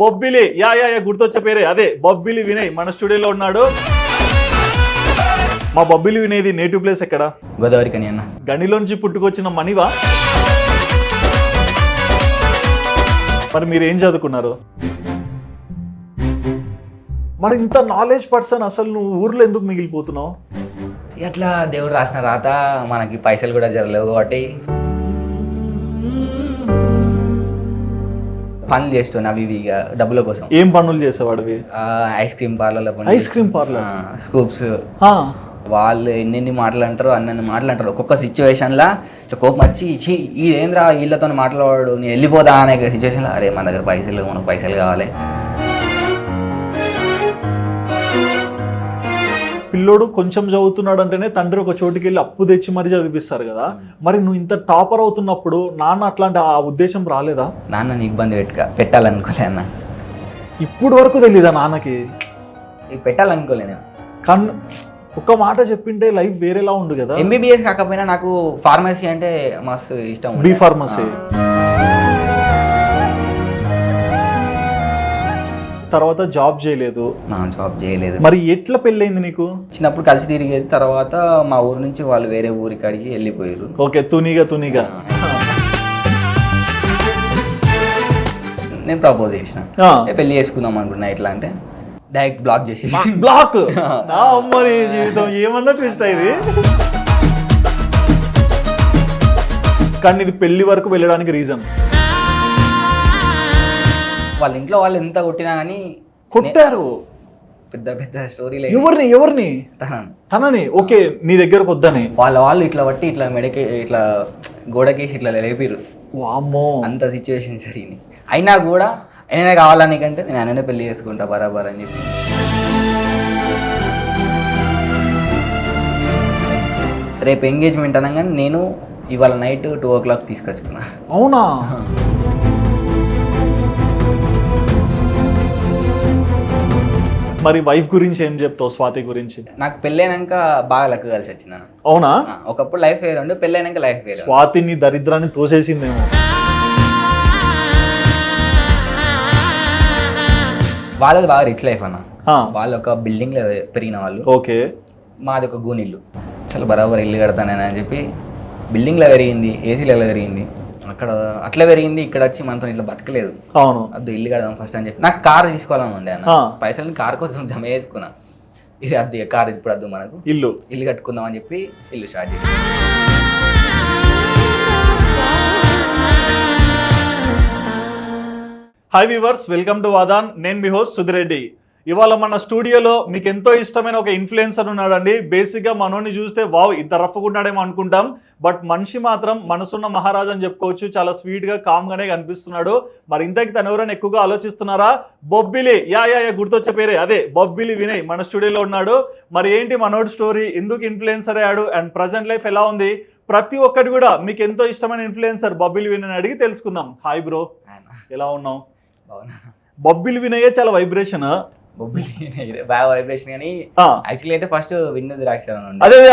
Bobbili yeah గుర్తొచ్చే పేరే అదే బొబ్బిలి వినయ్ మన స్టూడియోలో ఉన్నాడు. మా బొబ్బిలి వినయ్ది నేటివ్ ప్లేస్ ఎక్కడ? గోదావరి కని అన్న. గనిలోంచి పుట్టుకొచ్చిన మణివా? మరి మీరు ఏం చదువుకున్నారు? మరి ఇంత నాలెడ్జ్ పర్సన్ అసలు నువ్వు ఊర్లో ఎందుకు మిగిలిపోతున్నావు? అట్లా దేవుడు రాసిన రాత, మనకి పైసలు కూడా జరగలేవు కాబట్టి పనులు చేస్తున్నా అవి ఇవి డబ్బుల కోసం. ఏం పనులు చేసేవాడివి? ఐస్ క్రీమ్ పార్లర్లో పని. Ice cream parlour, scoops. వాళ్ళు ఎన్ని మాటలు అంటారు, అన్ని మాటలు అంటారు. ఒక్కొక్క సిచ్యువేషన్లో ఇట్లా కోపం వచ్చి ఇదేంద్రా వీళ్ళతో మాట్లాడాడు, నేను వెళ్ళిపోదా అనే సిచ్యువేషన్లో అరే మన దగ్గర పైసలు, మనకు పైసలు కావాలి. పిల్లోడు కొంచెం చదువుతున్నాడు అంటేనే తండ్రి ఒక చోటుకి వెళ్ళి అప్పు తెచ్చి మరీ చదివిస్తారు కదా. మరి నువ్వు ఇంత టాపర్ అవుతున్నప్పుడు నాన్న అట్లాంటి ఆ ఉద్దేశం రాలేదా? నాన్నని ఇబ్బంది పెట్టాలనుకోలే అన్న. ఇప్పుడు వరకు తెలీదా నాన్నకి? పెట్టాలనుకోలే నేను. కానీ ఒక మాట చెప్పింటే లైఫ్ వేరేలా ఉండు కదా. ఎంబీబీఎస్ కాకపోయినా నాకు ఫార్మసీ అంటే మస్తు ఇష్టం. బి ఫార్మసీ తర్వాత జాబ్ చేయలేదు. జాబ్ చేయలేదు. మరి ఎట్లా పెళ్ళైంది నీకు? చిన్నప్పుడు కలిసి తిరిగేది, తర్వాత మా ఊరు నుంచి వాళ్ళు వేరే ఊరికి అడిగి వెళ్ళిపోయారు. ఓకే, తునిగా నేను ప్రపోజ్ చేసిన, పెళ్లి చేసుకుందాం అనుకున్నా. ఎట్లా అంటే డైరెక్ట్ బ్లాక్ చేసి బ్లాక్. జీవితం ఏమన్నా ట్విస్ట్ అయింది. కానీ ఇది పెళ్లి వరకు వెళ్ళడానికి రీజన్ వాళ్ళ ఇంట్లో వాళ్ళు ఎంత కొట్టినా కానీ కొట్టారు. పెద్ద పెద్ద స్టోరీలు. ఎవరిని? తనని. ఓకే, నీ దగ్గరకు వద్దని వాళ్ళు ఇట్లా బట్టి ఇట్లా మెడకి ఇట్లా గోడకేసి ఇట్లా లేపిరు. వామ్మో, అంత సిచ్యువేషన్ జరిగింది. అయినా కూడా ఆయననే కావాలని కంటే నేను ఆయననే పెళ్లి చేసుకుంటా బరాబర్ అని చెప్పి. రేపు ఎంగేజ్మెంట్ అనగానే నేను ఇవాళ నైట్ 2 o'clock తీసుకొచ్చుకున్నా. అవునా? మరి వైఫ్ గురించి ఏం చెప్తావు? స్వాతి గురించి? నాకు పెళ్ళైనాక బాగా లక్ కలిసి వచ్చింది అన్న. అవునా? ఒకప్పుడు లైఫ్ వేరే ఉండే, పెళ్ళైనాక లైఫ్ వేరే. స్వాతిని దరిద్రాన్ని తోసేసిందేమో. వాళ్ళది బాగా రిచ్ లైఫ్ అన్న. వాళ్ళు ఒక బిల్డింగ్ లో పెరిగిన వాళ్ళు. ఓకే. మాది ఒక గూనిల్లు. చాలా బరాబర్ ఇల్లు కడతానని అని చెప్పి బిల్డింగ్ లో పెరిగింది, ఏసీలలో పెరిగింది. అక్కడ అట్లా పెరిగింది. ఇక్కడ వచ్చి మనతో ఇట్లా బతకలేదు. అవును. అద్దు ఇల్లు కడదాం ఫస్ట్ అని చెప్పి నాకు కార్ తీసుకోవాలని ఉండే అన్న. పైసలు కార్ కోసం జమ చేసుకున్నా. ఇది అద్దు కార్, ఇప్పుడు వద్దు, మనకు ఇల్లు కట్టుకుందాం అని చెప్పి ఇల్లు స్టార్ట్ చేసి. Hi viewers, welcome to Aadhan. నేను మీ హోస్ట్ సుధిరెడ్డి. ఇవాళ మన స్టూడియోలో మీకు ఎంతో ఇష్టమైన ఒక ఇన్ఫ్లుయెన్సర్ ఉన్నాడండి. బేసిక్గా మనోని చూస్తే వావ్ ఇంత రఫ్గా ఉన్నాడేమో అనుకుంటాం, బట్ మనిషి మాత్రం మనసున్న మహారాజు అని చెప్పుకోవచ్చు. చాలా స్వీట్గా కామ్గానే కనిపిస్తున్నాడు. మరి ఇంతకి తను ఎవరైనా ఎక్కువగా ఆలోచిస్తున్నారా? బొబ్బిలి యా గుర్తొచ్చే పేరే అదే బొబ్బిలి వినయ్ మన స్టూడియోలో ఉన్నాడు. మరి ఏంటి మనోడి స్టోరీ, ఎందుకు ఇన్ఫ్లుయెన్సర్ అయ్యాడు, అండ్ ప్రజెంట్ లైఫ్ ఎలా ఉంది, ప్రతి ఒక్కటి కూడా మీకు ఎంతో ఇష్టమైన ఇన్ఫ్లుయెన్సర్ బొబ్బిలి వినయ్ అడిగి తెలుసుకుందాం. హాయ్ బ్రో, ఎలా ఉన్నావు? బొబ్బిలి వినయ్ చాలా వైబ్రేషన్. బాగా వైబ్రేషన్ కానీ యాక్చువల్లీ అయితే ఫస్ట్ వినూది రాక్స్.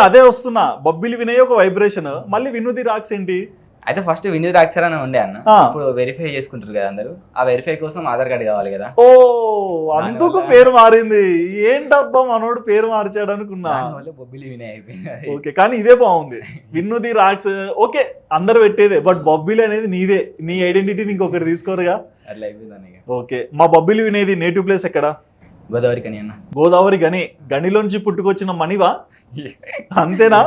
అదే వస్తున్నా. బొబ్బిలి వినయ్ ఒక వైబ్రేషన్, మళ్ళీ వినూది రాక్స్ ఏంటి? అయితే ఫస్ట్ వినూది రాక్సర్ అని ఉండే అన్న. ఇప్పుడు వెరిఫై చేసుకుంటారు కదా అందరూ, ఆ వెరిఫై కోసం ఆధార్ కార్డు కావాలి కదా. ఓ, అందుకు పేరు మారింది. ఏంటబ్బా మనోడు పేరు మార్చాడు అనుకున్నా. బొబ్బిలి వినయ్ అయిపోయింది. ఓకే, కానీ ఇదే బాగుంది. వినూది రాక్స్ ఓకే, అందరు పెట్టేదే, బట్ బొబ్బిలి అనేది నీదే. నీ ఐడెంటిటీ ఇంకొకరు తీసుకోరుగా, అట్లా అయిపోయింది. ఓకే, మా బొబ్బిలి వినయ్ది నేటివ్ ప్లేస్ ఎక్కడ? గోదావరి కని అన్న. గోదావరి గని. గనిలోంచి పుట్టుకొచ్చిన మణివా? అంతేనా?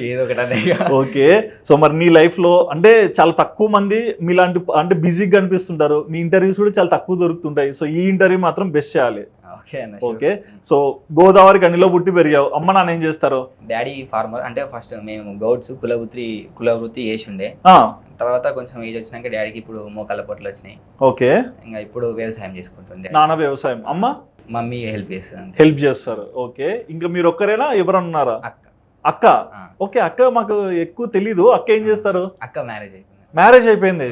ఏదో ఒకటి. ఓకే, సో మరి నీ లైఫ్ లో అంటే చాలా తక్కువ మంది మీలాంటి అంటే బిజీగా కనిపిస్తుంటారు. మీ ఇంటర్వ్యూస్ కూడా చాలా తక్కువ దొరుకుతుంటాయి. సో ఈ ఇంటర్వ్యూ మాత్రం బెస్ట్ చేయాలి. ఓకే, సో గోదావరి గనిలో పుట్టి పెరిగావు. అమ్మ నాన్న ఏం చేస్తారు? Daddy farmer. అంటే ఫస్ట్ మేము గౌడ్స్ కులవృత్తి చేసి ఉండే. తర్వాత కొంచెం ఏజ్ వచ్చినాక డాడీకి ఇప్పుడు మోకాళ్ళ పొట్లు వచ్చినాయి. ఓకే, ఇంకా ఇప్పుడు వ్యవసాయం చేసుకుంటుంది. నాన్న వ్యవసాయం, అమ్మ మమ్మీ హెల్ప్ చేస్తారు. ఓకే, ఇంకా మీరు ఒక్కరేనా, ఎవరన్నారా? అక్క. ఓకే, అక్క మాకు ఎక్కువ తెలీదు. అక్క ఏం చేస్తారు? అక్క మ్యారేజ్ అయిపోయింది.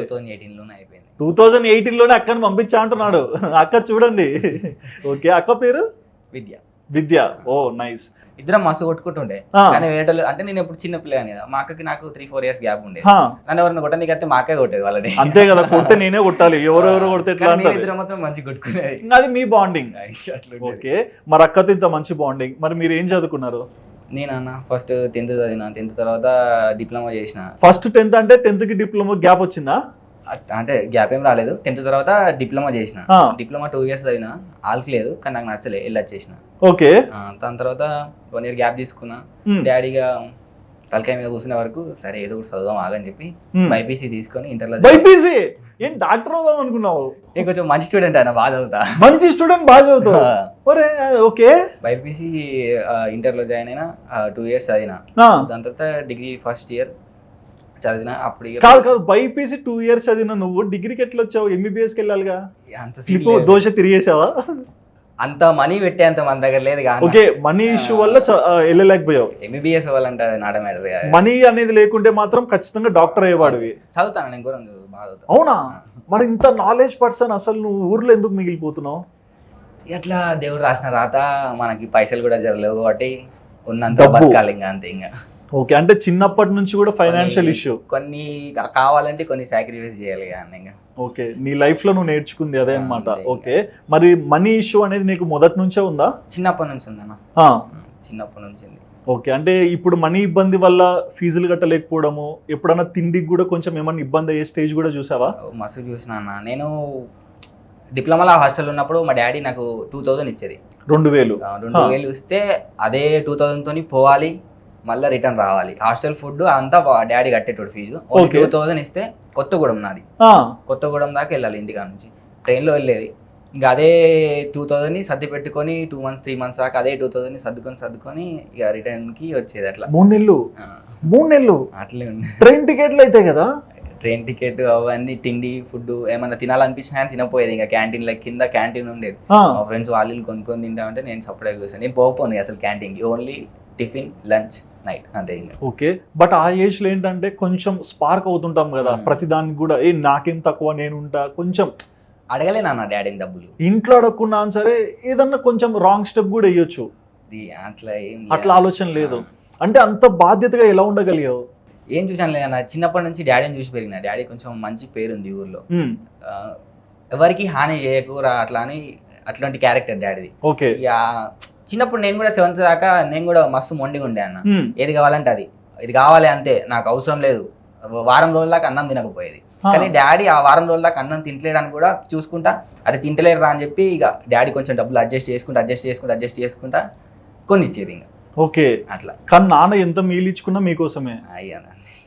2018 లోనే అక్కని పంపించా అంటున్నాడు. అక్క చూడండి. ఓకే, అక్క పేరు? విద్య. విద్య. ఓ నైస్. ఇద్దరం మస్తు కొట్టుకుంటుండే. ఆ. కానీ వేరేటోళ్ళు అంటే నేను ఇప్పుడు చిన్న పిల్లగాని కదా, మా అక్కకి నాకు 3-4 years గ్యాప్ ఉండే. నన్ను ఎవరిని కొట్టడానికి అయితే మా అక్కే కొట్టేది వాళ్ళని. అంతే కదా, కొడితే నేనే కొట్టాలి, ఎవరెవరు కొడితే ఎట్లా కానీ అంటారు. ఇద్దరం మాత్రం మంచి కొట్టుకునేది. అది మీ బాండింగ్. అట్లా ఓకే, మరి అక్కతో ఇంత మంచి బాండింగ్. మరి మీరు ఏం చదువుకున్నారు? నేనన్న ఫస్ట్ 10th చదివిన, 10th తర్వాత డిప్లొమా చేసిన. ఫస్ట్ 10th అంటే 10th కి డిప్లొమా గ్యాప్ వచ్చిందా? అంటే గ్యాప్ ఏం రాలేదు. 10th తర్వాత డిప్లొమా చేసిన. ఆ. డిప్లొమా 2 years చదివిన, ఆల్కి లేదు కానీ నాకు నచ్చలే, వెళ్ళి వచ్చేసిన. ఓకే. దాని తర్వాత 1 year గ్యాప్ తీసుకున్నా. Hmm. డాడీగా తలకాయ మీద కూర్చునే వరకు సరే ఏదో ఒకటి చదువుదాం ఆగని చెప్పి Hmm. బైపీసీ తీసుకొని ఇంటర్లో బైపీసీ ఏం డాక్టర్ అవుదాం అనుకున్నావు? నేను కొంచెం మంచి స్టూడెంట్ అయినా, బాగా చదువుతా. మంచి స్టూడెంట్, బాగా చదువుతావు. ఒరే ఓకే. బైపీసీ ఇంటర్లో జాయిన్ అయినా, 2 years చదివిన. ఆ. దాని తర్వాత డిగ్రీ ఫస్ట్ ఇయర్ చదివిన. అప్పుడు ఇక కాదు కాదు, బైపీసీ 2 years చదివిన నువ్వు డిగ్రీకి ఎట్లా వచ్చావు? ఎంబీబీఎస్కి వెళ్ళాలిగా. అంత స్లిప్ దోశ తిరిగేసావా? అంత మనీ పెట్టే అంత మన దగ్గర లేదు. ఓకే, మనీ ఇష్యూ వల్ల వెళ్ళలేకపోయావు. ఎంబీబీఎస్ అవ్వాలంటే నాట మ్యాటర్. మనీ అనేది లేకుంటే మాత్రం ఖచ్చితంగా డాక్టర్ అయ్యేవాడివి. చదువుతాను నేను, ఘోరం చదువు, బాగా చదువుతాను. అవునా? మరి ఇంత నాలెడ్జ్ పర్సన్ అసలు నువ్వు ఊర్లో ఎందుకు మిగిలిపోతున్నావు? ఎట్లా దేవుడు రాసిన రాత, మనకి పైసలు కూడా జరగలేవు కాబట్టి ఉన్నంత డబ్బు. బతకాలి ఇంకా, అంతే. ఇంకా ఓకే, అంటే చిన్నప్పటి నుంచి కూడా ఫైనాన్షియల్ ఇష్యూ. కొన్ని కావాలంటే కొన్ని సాక్రిఫైస్ చేయాలి కానీ ఇంకా. ఓకే, నీ లైఫ్ లో నువ్వు నేర్చుకుంది అదే అన్నమాట. అంతే. ఓకే, మరి మనీ ఇష్యూ అనేది నీకు మొదటి నుంచే ఉందా? చిన్నప్పటి నుంచి ఉందన్న, ఆ, చిన్నప్పటి నుంచి ఉంది. ఓకే, అంటే ఇప్పుడు మనీ ఇబ్బంది వల్ల ఫీజులు కట్టలేకపోవడము, ఎప్పుడన్నా తిండికి కూడా కొంచెం ఏమన్నా ఇబ్బంది అయ్యే స్టేజ్ కూడా చూసావా? మస్తు చూసిన అన్న. నేను డిప్లొమాలో హాస్టల్ ఉన్నప్పుడు మా డాడీ నాకు 2000 ఇచ్చేది. 2000. 2000 ఇస్తే అదే 2000తోని పోవాలి, మళ్ళీ రిటర్న్ రావాలి. హాస్టల్ ఫుడ్ అంతా డాడీ కట్టేటోడు ఫీజు. Okay. 2000 ఇస్తే కొత్తగూడెం నాది, ఆ, కొత్తగూడెం దాకా వెళ్ళాలి ఇంటికా నుంచి, ట్రైన్లో వెళ్ళేది. ఇంకా అదే 2000ని సర్ది పెట్టుకొని 2 months 3 months దాకా అదే 2000ని సర్దుకొని ఇక రిటర్న్కి వచ్చేది. అట్లా 3 నెలలు. ఆ, 3 నెలలు అట్లే ఉంది. ట్రైన్ టికెట్లు అయితే కదా. ట్రైన్ టికెట్ అవన్నీ, తిండి ఫుడ్ ఏమన్నా తినాలనిపించినా కానీ తినపోయేది. ఇంకా క్యాంటీన్ల కింద క్యాంటీన్ ఉండేది. ఆ, మా ఫ్రెండ్స్ వాళ్ళు కొనుక్కొని తింటామంటే నేను సపరేట్గా కూర్చొని, నేను పోకపోయింది అసలు క్యాంటీన్కి. ఓన్లీ టిఫిన్, లంచ్, నైట్, అంతే. ఇంకా ఓకే, బట్ ఆ ఏజ్ లో ఏంటంటే కొంచెం స్పార్క్ అవుతుంటాం కదా, ప్రతి దానికి కూడా ఏ నాకేం తక్కువ నేను ఉంటా, కొంచెం అడగలే నాన్న డాడీని డబ్బులు. ఇంట్లో అడగకున్నా సరే ఏదన్నా కొంచెం రాంగ్ స్టెప్ కూడా వేయొచ్చు. అట్లా ఏం అట్లా ఆలోచన లేదు. అంటే అంత బాధ్యతగా ఎలా ఉండగలిగావు? ఏం చూసాను లేదన్న, చిన్నప్పటి నుంచి డాడీని చూసి పెరిగిన. డాడీ కొంచెం మంచి పేరుంది ఊర్లో, ఉమ్, ఎవరికి హాని చేయకూరా అట్లా అని, అట్లాంటి క్యారెక్టర్ డాడీది. ఓకే. ఇక చిన్నప్పుడు నేను కూడా 7th దాకా నేను కూడా మస్తు మొండిగా ఉండే అన్న. ఉమ్, ఏది కావాలంటే అది, ఇది కావాలి అంతే, నాకు అవసరం లేదు. వారం రోజుల దాకా అన్నం తినకపోయేది. కానీ డాడీ ఆ వారం రోజుల దాకా అన్నం తింటలేడని కూడా చూసుకుంటా, అరే తింటలేరు రా అని చెప్పి ఇక డాడీ కొంచెం డబ్బులు అడ్జస్ట్ చేసుకుంటా కొన్ని ఇచ్చేది ఇంకా. ఓకే, అట్లా. కానీ నాన్న ఎంత మీలిచ్చుకున్నా మీకోసమే. అయ్యా,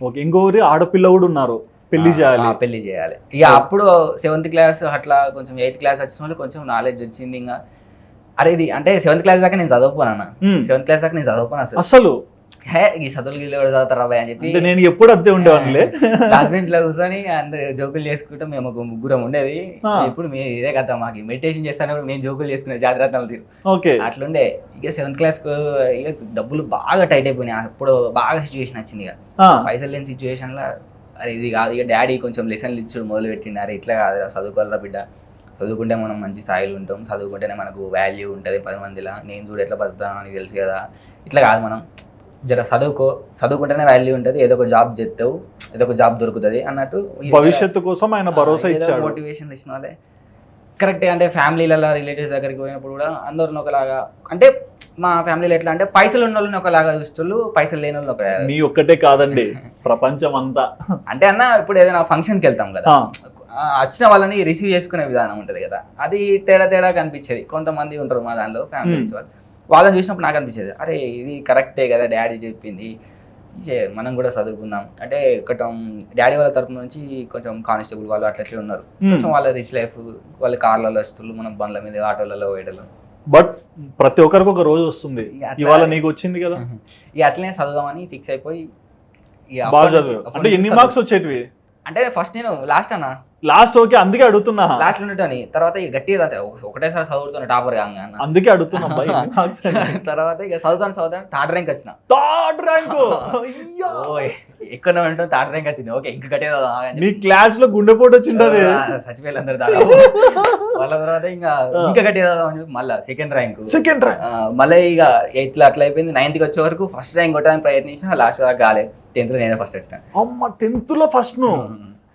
ఓకే, ఇంకొకరి ఆడపిల్ల కూడా ఉన్నారు, పెళ్లి చేయాలి. పెళ్లి చేయాలి. ఇక అప్పుడు 7th class అట్లా కొంచెం 8th class వచ్చిన వాళ్ళు కొంచెం నాలెడ్జ్ వచ్చింది. ఇంకా అరే ఇది అంటే 7th class దాకా నేను చదువుకోను అన్న. 7th class దాకా నేను చదువుకోను అసలు. అసలు ఈ చదువులు గిల్లు ఎవరు చదువుతారా అని చెప్పి అంటే నేను ఎప్పుడు అంతే ఉండేవాళ్ళే. లాస్ట్ బెంచ్ లో కూర్చొని అందరు జోకులు చేసుకుంటూ మేము ఒక ముగ్గురం ఉండేది. ఇప్పుడు ఇదే కదా మాకు మెడిటేషన్ చేస్తాను మేము జోకులు చేసుకునే జాగ్రత్తలు తీరు. ఓకే, అట్లుండే. ఇక 7th class కు ఇక డబ్బులు బాగా టైట్ అయిపోయినాయి. అప్పుడు బాగా సిచ్యువేషన్ వచ్చింది. ఇక పైసలు లేని సిచ్యువేషన్ లో అరే ఇది కాదు, ఇక డాడీ కొంచెం లెసన్లు ఇచ్చుడు మొదలు పెట్టిండు. అరే ఇట్లా కాదురా, చదువుకోవాలరా బిడ్డ, చదువుకుంటే మనం మంచి స్థాయిలో ఉంటాం, చదువుకుంటేనే మనకు వాల్యూ ఉంటుంది 10 మందిలా. నేను చూడు ఎట్లా బతుకుతానో నీకు తెలుసు కదా, ఇట్లా కాదు, మనం జర చదువుకుంటేనే వాల్యూ ఉంటుంది, ఏదో ఒక జాబ్ చేస్తావు, ఏదో ఒక జాబ్ దొరుకుతుంది అన్నట్టు భవిష్యత్తు కోసం ఆయన భరోసా ఇచ్చాడు, మోటివేషన్ ఇచ్చిన వాళ్ళే. కరెక్టే. అంటే ఫ్యామిలీలలో రిలేటివ్స్ దగ్గరికి పోయినప్పుడు కూడా అందరిని ఒకలాగా, అంటే మా ఫ్యామిలీలో ఎట్లా అంటే పైసలు ఉన్న వాళ్ళని ఒకలాగా చూస్తుళ్ళు, పైసలు లేని వాళ్ళని ఒక. మీ ఒక్కటే కాదండి, ప్రపంచం అంతా. అంటే అన్న ఇప్పుడు ఏదైనా ఫంక్షన్కి వెళ్తాం కదా, వచ్చిన వాళ్ళని రిసీవ్ చేసుకునే విధానం ఉంటుంది కదా, అది తేడా కనిపించేది. కొంతమంది ఉంటారు మా దానిలో ఫ్యామిలీ నుంచి వాళ్ళని చూసినప్పుడు నాకు అనిపించేది, అరే ఇది కరెక్టే కదా డాడీ చెప్పింది, మనం కూడా చదువుకుందాం. అంటే డాడీ వాళ్ళ తరపు నుంచి కొంచెం కానిస్టేబుల్ వాళ్ళు అట్లా ఉన్నారు, కొంచెం వాళ్ళ రిచ్ లైఫ్, వాళ్ళ కార్లలో వస్తువులు, మనం బండ్ల మీద ఆటోలలో వేయడలు. బట్ ప్రతి ఒక్కరికి ఒక రోజు వస్తుంది, ఇవాళ నీకు వచ్చింది కదా. ఇక అట్లనే చదువుదామని ఫిక్స్ అయిపోయి. బాగా చదువు. అంటే ఎన్ని మార్క్స్ వచ్చేటివి? అంటే ఫస్ట్ నేను లాస్ట్ అన్న లాస్ట్ ఓకే అందుకే అడుగుతున్నా, లాస్ట్ ఉండేటని తర్వాత ఇక గట్టిగా ఒకటేసారి చదువుతున్నా టాపర్ కాగా అన్న. అందుకే అడుగుతున్నా తర్వాత ఇక చదువుతాను థర్డ్ ర్యాంక్ వచ్చిన. థర్డ్ ర్యాంక్ ఎక్కడ ఉంటాం థర్డ్ ర్యాంక్ వచ్చింది. ఓకే ఇంకా గట్టిగా నీ క్లాస్ లో గుండెపోటు వచ్చింటది, చచ్చిపోయారు అందరు దాదాపు. వాళ్ళ తర్వాత ఇంకా గట్టిగా అని చెప్పి మళ్ళీ సెకండ్ ర్యాంక్ మళ్ళీ ఇక ఎట్లా అట్లా అయిపోయింది. 9th కి వచ్చే వరకు ఫస్ట్ ర్యాంక్ కొట్టడానికి ప్రయత్నించిన, లాస్ట్ దాకా కాలేదు. 10th లో నేనే ఫస్ట్ వచ్చిన. అమ్మ 10th లో ఫస్ట్ నువ్వు?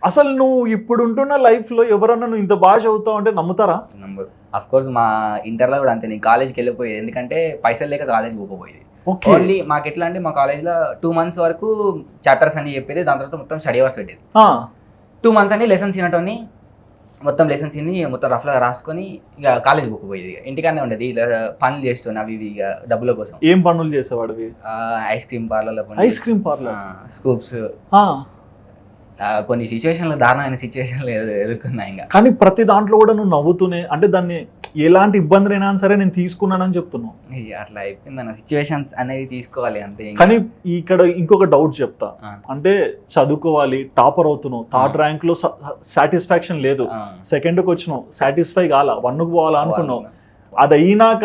అసలు నువ్వు ఇప్పుడు ఉంటున్న లైఫ్ లో ఎవరన్నా నువ్వు ఇంత బాగా చదువుతావు అంటే నమ్ముతారా? నంబర్ అఫ్ కోర్స్ మా ఇంటర్లో కూడా అంతే, నేను కాలేజ్కి వెళ్ళిపోయేది ఎందుకంటే పైసలు లేక కాలేజ్ పోకపోయేది. ఓన్లీ మాకు ఎట్లా అంటే మా కాలేజ్లో 2 months వరకు చాప్టర్స్ అని చెప్పేది, దాని తర్వాత మొత్తం స్టడీ అవర్స్ పెట్టేది. 2 months అని లెసన్స్ వినటోని మొత్తం లెసన్స్ విని మొత్తం రఫ్గా రాసుకొని ఇక కాలేజ్ పోకపోయేది. ఇక ఇంటికానే ఉండేది, ఇలా పనులు చేస్తుండే అవి ఇవి ఇక డబ్బుల కోసం. ఏం పనులు చేసేవాడివి? ఐస్ క్రీమ్ పార్లర్లో, ఐస్ క్రీమ్ పార్లర్, స్కూప్స్, కొన్ని సిచ్యువేషన్లు దారుణమైన సిచ్యువేషన్లు ఎదుర్కొన్నాయి. ఇంకా కానీ ప్రతి దాంట్లో కూడా నువ్వు నవ్వుతూనే, అంటే దాన్ని ఎలాంటి ఇబ్బందులైనా సరే నేను తీసుకున్నానని చెప్తున్నావు. అట్లా అయిపోయింది అన్న, సిచ్యువేషన్స్ అనేది తీసుకోవాలి అంతే. కానీ ఇక్కడ ఇంకొక డౌట్ చెప్తా, అంటే చదువుకోవాలి, టాపర్ అవుతున్నావు, థర్డ్ ర్యాంక్ లో సాటిస్ఫాక్షన్ లేదు, సెకండ్కి వచ్చినావు సాటిస్ఫై కాల, 1కి పోవాలా అనుకున్నావు, అది అయినాక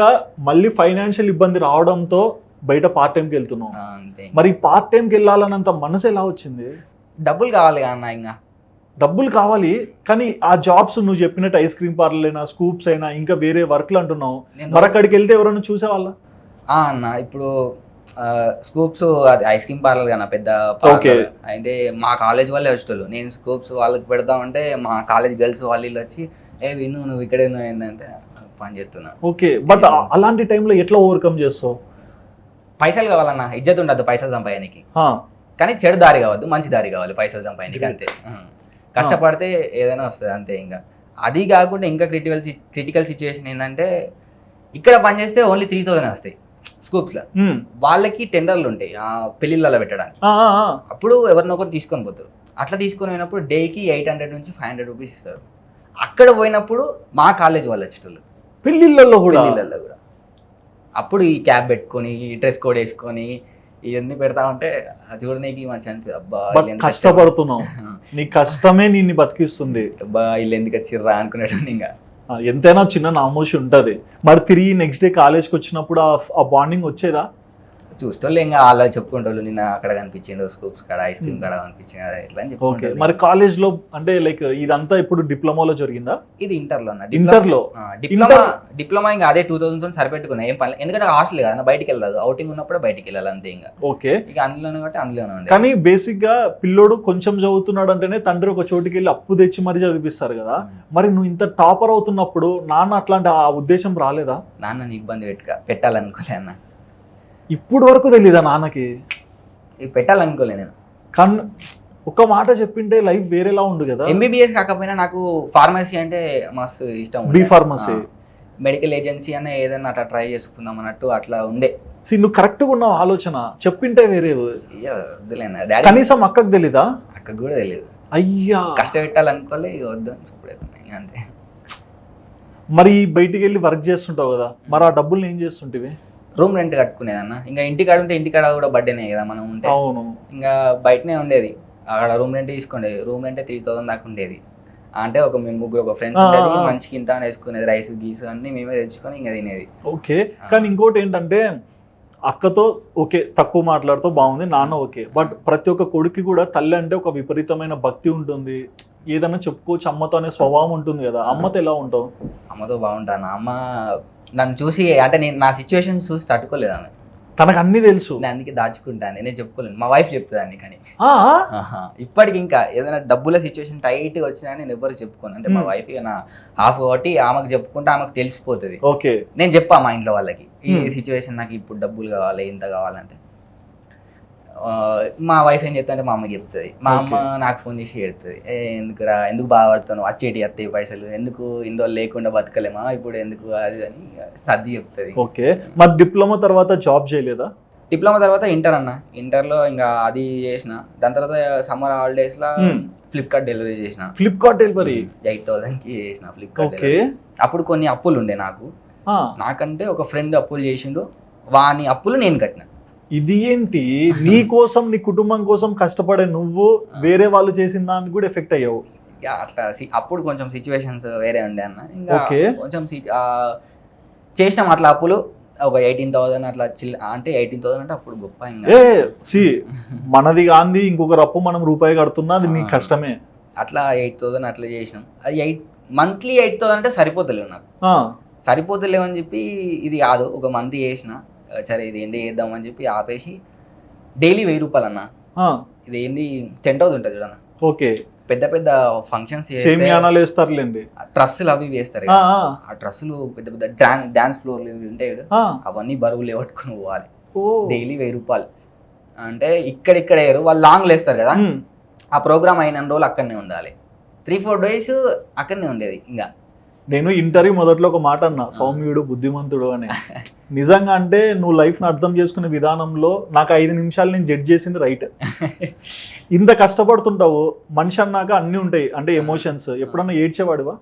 మళ్ళీ ఫైనాన్షియల్ ఇబ్బంది రావడంతో బయట పార్ట్ టైంకి వెళ్తున్నావు. మరి పార్ట్ టైంకి వెళ్ళాలన్నంత మనసు ఎలా వచ్చింది? డబ్బులు కావాలి అన్న, ఇంకా డబ్బులు కావాలి. కానీ ఆ జాబ్స్ నువ్వు చెప్పినట్టు ఐస్ క్రీమ్ పార్లర్ అయినా, స్కూప్స్ అయినా, ఇంకా వేరే వర్క్లు అంటున్నావు, మరి అక్కడికి వెళ్తే ఎవరైనా చూసేవాళ్ళ? అన్న ఇప్పుడు స్కూప్స్ అది ఐస్ క్రీమ్ పార్లర్ కన్నా పెద్ద అయితే మా కాలేజ్ వాళ్ళే వచ్చేటోళ్ళు. నేను స్కూప్స్ వాళ్ళకి పెడతామంటే మా కాలేజ్ గర్ల్స్ వాళ్ళు వచ్చి నువ్వు ఇక్కడే ఏంటంటే పని చేస్తున్నా. ఓకే, బట్ అలాంటి టైంలో ఎట్లా ఓవర్కమ్ చేస్తావు? పైసలు కావాలన్నా, ఇజ్జత్ ఉండదు పైసలు సంపాదనకి, కానీ చెడు దారి కావద్దు, మంచి దారి కావాలి పైసలు సంపాదనకి అంతే. కష్టపడితే ఏదైనా వస్తుంది అంతే. ఇంకా అది కాకుండా ఇంకా క్రిటికల్ సిచ్యువేషన్ ఏంటంటే ఇక్కడ పనిచేస్తే ఓన్లీ 3,000 వస్తాయి స్కూప్స్లో, వాళ్ళకి టెండర్లు ఉంటాయి పెళ్ళిళ్ళలో పెట్టడానికి. అప్పుడు ఎవరినొకరు తీసుకొని పోతారు. అట్లా తీసుకొని పోయినప్పుడు డేకి 800 నుంచి 500 రూపీస్ ఇస్తారు. అక్కడ పోయినప్పుడు మా కాలేజ్ వాళ్ళు వచ్చేటోళ్ళు పెళ్ళిళ్ళలో కూడా. అప్పుడు ఈ క్యాబ్ పెట్టుకొని, ఈ డ్రెస్ కోడ్ వేసుకొని ఇవన్నీ పెడతా ఉంటే చూడడానికి మంచి అనిపి, అబ్బా కష్టపడుతున్నావు, నీ కష్టమే నిన్ను బతికిస్తుంది, అబ్బా వీళ్ళు ఎందుకు వచ్చిర్రా అనుకునేటండి. ఇంకా ఎంతైనా చిన్న నామోషి ఉంటుంది. మరి తిరిగి నెక్స్ట్ డే కాలేజ్కి వచ్చినప్పుడు ఆ బాండింగ్ వచ్చేదా? చూస్తోళ్ళు ఇంకా అలా చెప్పుకుంటోళ్ళు, నిన్న అక్కడ కనిపించిండు స్కూప్స్ కాడ, ఐస్ క్రీమ్ కాడ కనిపించింది ఇట్లా అని చెప్పి. మరి కాలేజ్ లో అంటే లైక్ ఇదంతా ఇప్పుడు డిప్లొమాలో జరిగిందా? ఇది ఇంటర్లో అన్న. డిప్లొమా ఇంకా అదే 2000 సరిపెట్టుకున్నా, ఏం పని, ఎందుకంటే హాస్టల్ కదా బయటికి వెళ్ళదు, అవుటింగ్ ఉన్నప్పుడే బయటికి వెళ్ళాలి అంతే. ఇంకా ఓకే, ఇక అందులోనే కాబట్టి అందులోనే ఉండే. కానీ బేసిక్ గా పిల్లోడు కొంచెం చదువుతున్నాడు అంటేనే తండ్రి ఒక చోటుకి వెళ్ళి అప్పు తెచ్చి మరీ చదివిస్తారు కదా. మరి నువ్వు ఇంత టాపర్ అవుతున్నప్పుడు నాన్న అట్లాంటి ఆ ఉద్దేశం రాలేదా? నాన్నని ఇబ్బంది పెట్టాలనుకోలే అన్న, ఇప్పుడు వరకు తెలీదా నాన్నకి? పెట్టాలనుకోలే నేను. కానీ ఒక మాట చెప్పింటే లైఫ్ వేరేలా ఉండు కదా. ఎంబీబీఎస్ కాకపోయినా నాకు ఫార్మసీ అంటే మస్తు ఇష్టం. బి ఫార్మసీ, మెడికల్ ఏజెన్సీ అనే ఏదైనా అట్లా ట్రై చేసుకుందాం అన్నట్టు అట్లా ఉండే. నువ్వు కరెక్ట్గా ఉన్నావు, ఆలోచన చెప్పింటే వేరే. కనీసం అక్కకు తెలీదా? అక్కకు కూడా తెలియదు. అయ్యా, కష్టపెట్టాలనుకోలే, వద్దు అంతే. మరి బయటికి వెళ్ళి వర్క్ చేస్తుంటావు కదా, మరి ఆ డబ్బులు ఏం చేస్తుంటివి? Room rent కట్టుకునేదన్న. ఇంకా ఇంటికాడ ఉంటే ఇంటికాడ కూడా బర్త్డేనే కదా మనం ఉంటే. అవును, ఇంకా బయటనే ఉండేది, అక్కడ రూమ్ రెంట్ తీసుకుండేది. రూమ్ రెంటే 3,000 దాకా ఉండేది. అంటే మేము ముగ్గురు ఒక ఫ్రెండ్స్ ఉండేది, మంచికి ఇంత వేసుకునేది, రైస్ గీసు అన్ని మేమే తెచ్చుకొని ఇంకా తినేది. ఓకే, కానీ ఇంకోటి ఏంటంటే అక్కతో ఓకే తక్కువ మాట్లాడుతూ బాగుంది, నాన్న ఓకే, బట్ ప్రతి ఒక్క కొడుకు కూడా తల్లి అంటే ఒక విపరీతమైన భక్తి ఉంటుంది, ఏదైనా చెప్పుకోవచ్చు, అమ్మతో అనే స్వభావం ఉంటుంది కదా. అమ్మతో ఎలా ఉంటావు? అమ్మతో బాగుంటాను. అమ్మ నన్ను చూసి అంటే నేను నా సిచ్యువేషన్ చూసి తట్టుకోలేదు ఆమె, తనకు అన్ని తెలుసు, నేను అందుకే దాచుకుంటాను, నేను చెప్పుకోలేను. మా వైఫ్ చెప్తుందండి, కానీ ఇప్పటికి ఇంకా ఏదైనా డబ్బుల సిచ్యువేషన్ టైట్గా వచ్చినా నేను ఎవరు చెప్పుకోను. అంటే మా వైఫ్ నా హాఫ్ కాబట్టి ఆమెకు చెప్పుకుంటే ఆమెకు తెలిసిపోతుంది. ఓకే, నేను చెప్పా మా ఇంట్లో వాళ్ళకి ఈ సిచ్యువేషన్, నాకు ఇప్పుడు డబ్బులు కావాలి, ఇంత కావాలంటే మా వైఫ్ ఏం చెప్తా అంటే మా అమ్మకి చెప్తుంది. మా అమ్మ నాకు ఫోన్ చేసి చెప్తుంది, ఎందుకు బాధపడుతాను, వచ్చేటి అత్తయ్య పైసలు, ఎందుకు ఇందులో లేకుండా బతకలేమా ఇప్పుడు, ఎందుకు అది అని సర్ది చెప్తుంది. ఓకే, మరి డిప్లొమా తర్వాత జాబ్ చేయలేదా? డిప్లొమా తర్వాత ఇంటర్ అన్న. ఇంటర్లో ఇంకా అది చేసిన, దాని తర్వాత సమ్మర్ హాలిడేస్లో ఫ్లిప్కార్ట్ డెలివరీ చేసిన. ఫ్లిప్కార్ట్ డెలివరీ 8,000కి చేసిన ఫ్లిప్కార్ట్. అప్పుడు కొన్ని అప్పులు ఉండే నాకు, నాకంటే ఒక ఫ్రెండ్ అప్పులు చేసిండు, వాని అప్పులు నేను కట్టిన. ఇది ఏంటి, నీ కోసం నీ కుటుంబం కోసం కష్టపడే నువ్వు వేరే వాళ్ళు చేసిన దానికి కూడా ఎఫెక్ట్ అయ్యావు. ఇక అట్లా అప్పుడు కొంచెం సిచ్యువేషన్స్ వేరే ఉండే అన్న. ఇంకా Okay. కొంచెం చేసినాం అట్లా అప్పులు ఒక 18,000 అట్లా అంటే 18,000 అంటే అప్పుడు గొప్ప. ఇంకా మనది కాంది ఇంకొకరు అప్పు మనం రూపాయి కడుతున్నా అది నీ కష్టమే. అట్లా 8,000 అట్లా చేసినాం. అది మంత్లీ 8,000 అంటే సరిపోతలేవు నాకు, సరిపోతలేవు అని చెప్పి ఇది కాదు ఒక మంత్ చేసిన, సరే ఇది ఏంటి చేద్దాం అని చెప్పి ఆపేసి డైలీ 1000 రూపాయలు అన్న. ఇది ఏంది టెంట్ హౌస్ ఉంటుంది చూడన్న, ఓకే, పెద్ద పెద్ద ఫంక్షన్స్ వేస్తారులేండి, డ్రస్సులు అవి వేస్తారు. ఆ డ్రస్సులు పెద్ద పెద్ద డాన్స్ ఫ్లోర్లు ఉంటాయి, అవన్నీ బరువులు లేవట్టుకుని పోవాలి. డైలీ 1000 రూపాయలు అంటే ఇక్కడ వాళ్ళు లాంగ్ లేస్తారు కదా, ఆ ప్రోగ్రామ్ అయిన రోజులు అక్కడనే ఉండాలి. 3-4 days అక్కడనే ఉండేది. ఇంకా నేను ఇంటర్వ్యూ మొదట్లో ఒక మాట అన్నా, సౌమ్యుడు బుద్ధిమంతుడు అని. నిజంగా అంటే నువ్వు లైఫ్ని అర్థం చేసుకునే విధానంలో నాకు 5 నిమిషాలు నేను జడ్జ్ చేసింది రైట్. ఇంత కష్టపడుతుంటావు, మనిషి అన్నాక అన్నీ ఉంటాయి అంటే ఎమోషన్స్. ఎప్పుడన్నా ఏడ్చేవాడువా?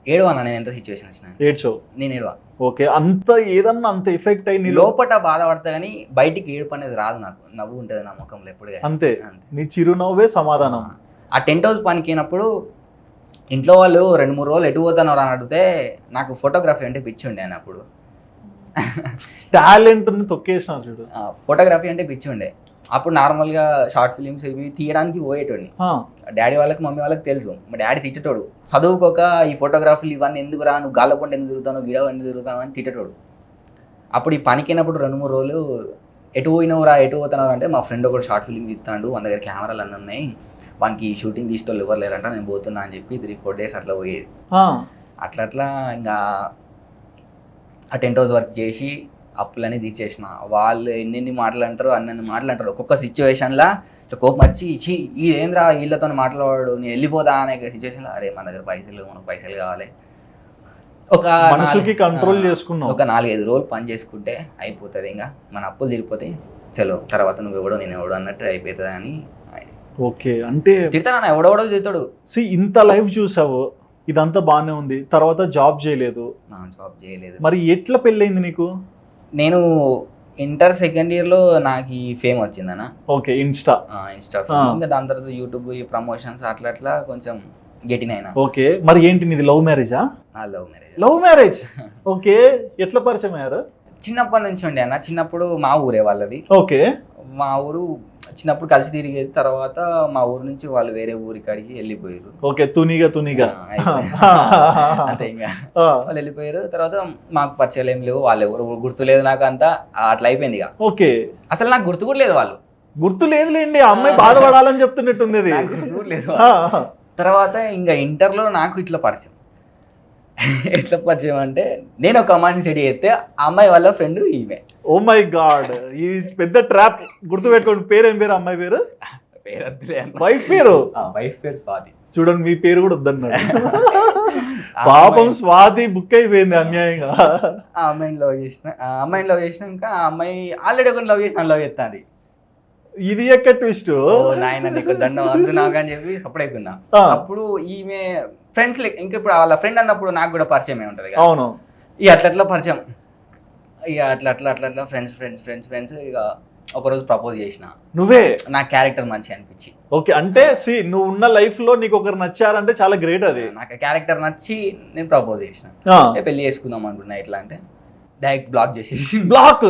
ఏడవన్నా నేను ఎంత సిచ్యువేషన్ వచ్చినా ఏడ్చావు? నేను ఏడవా. ఓకే, అంత ఏదన్నా అంత ఎఫెక్ట్ అయ్యి లోపల బాధపడతా కానీ బయటికి ఏడుపు అనేది రాదు నాకు. నవ్వు ఉంటుంది నా ముఖంలో ఎప్పుడు. అంతే, నీ చిరునవ్వే సమాధానం. ఆ టెంట్ హౌస్ పనికినప్పుడు ఇంట్లో వాళ్ళు 2-3 రోజులు ఎటు పోతున్నారు అని అడిగితే నాకు ఫోటోగ్రఫీ అంటే పిచ్చి ఉండే అని. అప్పుడు టాలెంట్ తొక్కేసిన చూడు. ఫోటోగ్రఫీ అంటే పిచ్చి ఉండే. అప్పుడు నార్మల్గా షార్ట్ ఫిలిమ్స్ ఇవి తీయడానికి పోయేటోడిని. డాడీ వాళ్ళకి మమ్మీ వాళ్ళకి తెలుసు, మా డాడీ తిట్టేటోడు, చదువుకోక ఈ ఫోటోగ్రఫీలు ఇవన్నీ ఎందుకు రా, నువ్వు గాల్లపంట ఎందుకు తిరుగుతావు, గిడ ఎందుకు తిరుగుతావు అని తిట్టేటోడు. అప్పుడు ఈ పనికినప్పుడు 2-3 రోజులు ఎటు పోయినవురా, ఎటు పోతున్నావు అంటే మా ఫ్రెండ్ ఒకటి షార్ట్ ఫిలిం తీస్తాడు, మన దగ్గర కెమెరాలు అన్నీ ఉన్నాయి, వానికి షూటింగ్ తీసేటోళ్ళు ఎవరు లేరంట, నేను పోతున్నా అని చెప్పి 3-4 days అట్లా పోయేది. అట్లా ఇంకా ఆ టెంట్ హౌస్ వర్క్ చేసి అప్పులన్నీ తీర్చేసిన. వాళ్ళు ఎన్ని మాటలు అంటారు, అన్నీ మాటలు అంటారు. ఒక్కొక్క సిచ్యువేషన్లో కోపం వచ్చి ఇదేంద్రా వీళ్ళతో మాట్లాడు, నేను వెళ్ళిపోదా అనే సిచ్యువేషన్లో అరే మన దగ్గర పైసలు, మనకు పైసలు కావాలి, ఒక మనసుకి కంట్రోల్ చేసుకున్నాం, ఒక 4-5 రోజులు పని చేసుకుంటే అయిపోతుంది, ఇంకా మన అప్పులు తిరిగిపోతే చలో తర్వాత నువ్వు ఎవడో నేను ఎవడో అన్నట్టు అయిపోతుంది అని. ఓకే, అంటే తిడతాను ఎవడెవడో తిడతాడు. ఇంత లైఫ్ చూసావు, ఇదంతా బాగానే ఉంది, తర్వాత జాబ్ చేయలేదు. మరి ఎట్లా పెళ్ళయింది నీకు? నేను ఇంటర్ సెకండ్ ఇయర్లో నాకు ఈ ఫేమ్ వచ్చిందన్న. ఓకే, ఇన్స్టా ఇంకా దాని తర్వాత యూట్యూబ్ ఈ ప్రమోషన్స్ అట్లా కొంచెం గెటిన్ అయినా. ఓకే, మరి ఏంటి నీది లవ్ మ్యారేజా? Love marriage. ఓకే, ఎట్లా పరిచయం అయ్యారు? చిన్నప్పటి నుంచి ఉండే అన్న. చిన్నప్పుడు మా ఊరే వాళ్ళది. ఓకే, మా ఊరు చిన్నప్పుడు కలిసి తిరిగేది. తర్వాత మా ఊరు నుంచి వాళ్ళు వేరే ఊరికి అడిగి వెళ్ళిపోయారు. ఓకే, తునిగా అంతే, ఇంకా వాళ్ళు వెళ్ళిపోయారు. తర్వాత మాకు పరిచయాలు ఏం లేవు, వాళ్ళు ఎవరు గుర్తులేదు నాకు, అంతా అట్లా అయిపోయింది ఇక. ఓకే, అసలు నాకు గుర్తు కూడా లేదు, వాళ్ళు గుర్తు లేదులేండి, అమ్మాయి బాధపడాలని చెప్తున్నట్టుంది, గుర్తు కూడా లేదు. తర్వాత ఇంకా ఇంటర్లో నాకు ఇట్లా పరిచయం. ఎట్లా పరిచయం అంటే నేను ఒక అమ్మాయిని సెట్ చేస్తే ఆ అమ్మాయి వాళ్ళ ఫ్రెండ్ ఈమె. ఓ మై గాడ్, ఈ పెద్ద ట్రాప్. గుర్తు పెట్టుకోండి, పేరేం పేరు అమ్మాయి పేరు? వైఫ్ పేరు స్వాతి. చూడండి, మీ పేరు కూడా వద్దన్నాడు. పాపం స్వాతి బుక్ అయిపోయింది అన్యాయంగా. ఆ అమ్మాయిని లవ్ చేసినాక ఆ అమ్మాయి ఆల్రెడీ ఒకరిని లవ్ చేస్తాను. ఇది ఎక్క ట్విస్ట్ నాయన నీకు దండం అందునాగా అని చెప్పి అప్పుడైకున్నా. అప్పుడు ఈమె ఫ్రెండ్స్ ఇంకా ఇప్పుడు వాళ్ళ ఫ్రెండ్ అన్నప్పుడు నాకు కూడా పరిచయం ఉంటది. అవును, ఇక అట్లా పరిచయం, ఇక అట్లా ఫ్రెండ్స్. ఇక ఒకరోజు ప్రపోజ్ చేసిన. నువ్వే? నా క్యారెక్టర్ మంచి అనిపించి. ఓకే, అంటే నువ్వు ఉన్న లైఫ్ లో నీకు ఒకరు నచ్చారంటే చాలా గ్రేట్. అది నాకు క్యారెక్టర్ నచ్చి నేను ప్రపోజ్ చేసిన. పెళ్లి చేసుకుందాం అనుకున్నా. ఎట్లా అంటే డైరెక్ట్ బ్లాక్ చేసేసి. బ్లాక్?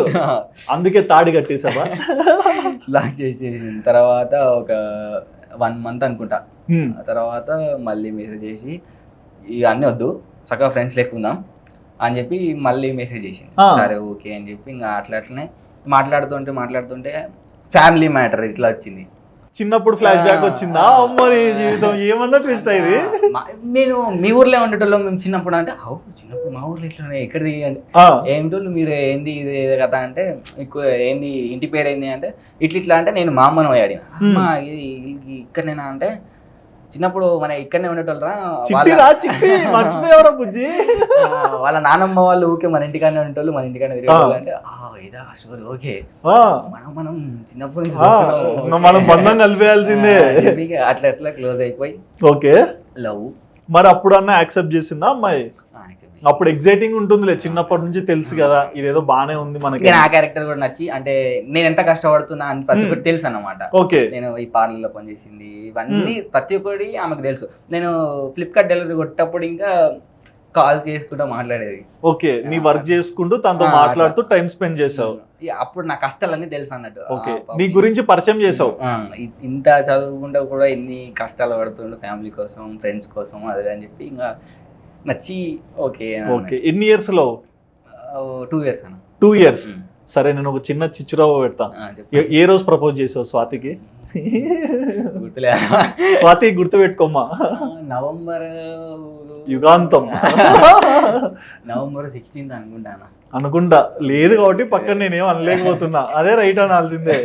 అందుకే తాడి కట్టేసావా? బ్లాక్ చేసేసిన తర్వాత ఒక 1 month అనుకుంటా. తర్వాత మళ్ళీ మెసేజ్ చేసి ఇక అన్నీ వద్దు, చక్కగా ఫ్రెండ్స్ లేకుందాం అని చెప్పి మళ్ళీ మెసేజ్ చేసింది. సరే ఓకే అని చెప్పి ఇంకా అట్లనే మాట్లాడుతుంటే ఫ్యామిలీ మ్యాటర్ ఇట్లా వచ్చింది. చిన్నప్పుడు ఫ్లాష్ బ్యాక్ వచ్చిందా? అమ్మని జీవితం ఏమన్నా ట్విస్ట్ అయింది. నేను మీ ఊర్లో ఉండేటోళ్ళు మేము చిన్నప్పుడు అంటే చిన్నప్పుడు మా ఊర్లో ఇట్లా ఎక్కడ దిగండి ఏమిటోళ్ళు మీరు ఏంది ఇదే కదా అంటే ఎక్కువ ఏంది ఇంటి పేరు ఏంది అంటే ఇట్లా అంటే నేను మా అమ్మను పోయాడు. అమ్మ ఇక్కడనేనా అంటే చిన్నప్పుడు మన ఇక్కడనే ఉండేటోళ్ళరా వాళ్ళ నానమ్మ వాళ్ళు ఊకే మన ఇంటికానే ఉండేటోళ్ళు, మన ఇంటికానే తిరిగేటోళ్ళు అంటే ఇదా స్టోరీ. ఓకే, మనం చిన్నప్పటి నుంచి మనం బంధం కలిపేయాల్సిందే. అట్లా క్లోజ్ అయిపోయి ఓకే లవ్. మరి అప్పుడు అన్న యాక్సెప్ట్ చేసిందా అమ్మాయి? అప్పుడు ఎగ్జైటింగ్ ఉంటుందిలే, చిన్నప్పటి నుంచి తెలుసు కదా ఇదేదో బానే ఉంది మనకి. నా క్యారెక్టర్ కూడా నచ్చి, అంటే నేను ఎంత కష్టపడుతున్నా అని ప్రతి ఒక్కటి తెలుసు అన్నమాట. ఓకే, నేను ఈ పార్లర్లో పనిచేసింది ఇవన్నీ ప్రతి ఒక్కటి ఆమెకు తెలుసు. నేను ఫ్లిప్కార్ట్ డెలివరీ కొట్టేటప్పుడు ఇంకా కాల్ చేసుకుంటూ మాట్లాడేది. ఓకే, నీ వర్క్ చేసుకుంటూ తనతో మాట్లాడుతూ టైం స్పెండ్ చేసావు. అప్పుడు నా కష్టాలన్నీ తెలుసు అన్నట్టు. ఓకే, నీ గురించి పరిచయం చేసావు. ఇంత చదువుకుంటూ కూడా ఎన్ని కష్టాలు పడుతుండు ఫ్యామిలీ కోసం, ఫ్రెండ్స్ కోసం, అదే అని చెప్పి ఇంకా నచ్చి ఓకే. ఓకే, ఎన్ని ఇయర్స్ లో? 2 years అన్న. 2 years. సరే, నేను ఒక చిన్న చిచ్చురావు పెడతా. ఏ రోజు ప్రపోజ్ చేసావు స్వాతికి? గుర్తులే. స్వాతి గుర్తు పెట్టుకోమ్మా. నవంబర్ యుగాంతం. November 16th అనుకుంటానా. అనుకుంటా, లేదు కాబట్టి పక్కన నేనేం అనలేకపోతున్నా. అదే రైట్ అనాల్సిందే.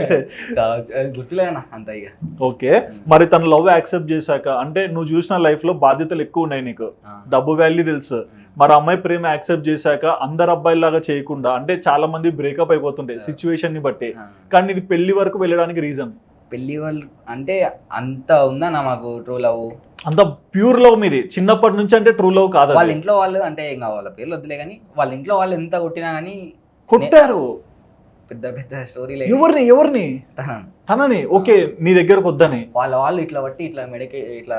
గుర్తులేనా అంత ఇక. ఓకే, మరి తన లవ్ యాక్సెప్ట్ చేశాక, అంటే నువ్వు చూసిన లైఫ్ లో బాధ్యతలు ఎక్కువ ఉన్నాయి నీకు, డబ్బు వాల్యూ తెలుసు. మరి అమ్మాయి ప్రేమ యాక్సెప్ట్ చేశాక అందరు అబ్బాయిలాగా చేయకుండా, అంటే చాలా మంది బ్రేకప్ అయిపోతుంటాయి సిచ్యువేషన్ ని బట్టి, కానీ ఇది పెళ్లి వరకు వెళ్ళడానికి రీజన్? పెళ్లి వాళ్ళు అంటే అంత ఉందన్న మాకు ట్రూ లవ్, అంత ప్యూర్ లవ్ మీది చిన్నప్పటి నుంచి. అంటే ట్రూ లవ్ కాదు, వాళ్ళ ఇంట్లో వాళ్ళు, అంటే ఇంకా వాళ్ళ పేర్లు వద్దులే కానీ వాళ్ళ ఇంట్లో వాళ్ళు ఎంత కొట్టినా కానీ కొట్టారు. పెద్ద పెద్ద స్టోరీలు. ఎవరిని? తనని. ఓకే, నీ దగ్గరకు వద్దని వాళ్ళు ఇట్లా బట్టి ఇట్లా మెడకి ఇట్లా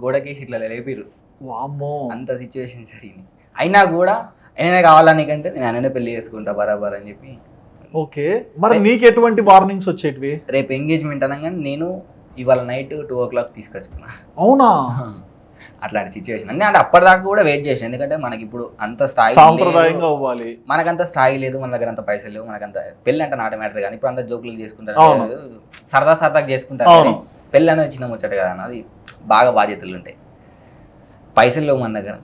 గోడకేసి ఇట్లా లేపిరు. వామ్మో, అంత సిచ్యువేషన్ జరిగింది. అయినా కూడా ఏమైనా కావాలని కంటే నేను ఆయననే పెళ్లి చేసుకుంటా బరాబర్ అని చెప్పి. ఓకే, మరి నీకు ఎటువంటి వార్నింగ్స్ వచ్చేటివి? రేపు ఎంగేజ్మెంట్ అనగానే నేను ఇవాళ నైట్ 2 o'clock తీసుకొచ్చుకున్నా. అవునా? అట్లాంటి సిచ్యువేషన్ అన్నీ. అంటే అప్పటిదాకా కూడా వెయిట్ చేసాను, ఎందుకంటే మనకి ఇప్పుడు అంత స్థాయి సాంప్రదాయంగా అవ్వాలి, మనకంత స్థాయి లేదు, మన దగ్గర అంత పైసలు లేవు, మనకంత పెళ్ళి అంటే నాట మ్యాటర్. కానీ ఇప్పుడు అంత జోకులు చేసుకుంటారు, సరదాగా చేసుకుంటారు. పెళ్ళి అనేది చిన్న ముచ్చట కదా అన్న, అది బాగా బాధ్యతలు ఉంటాయి. పైసలు లేవు మన దగ్గర,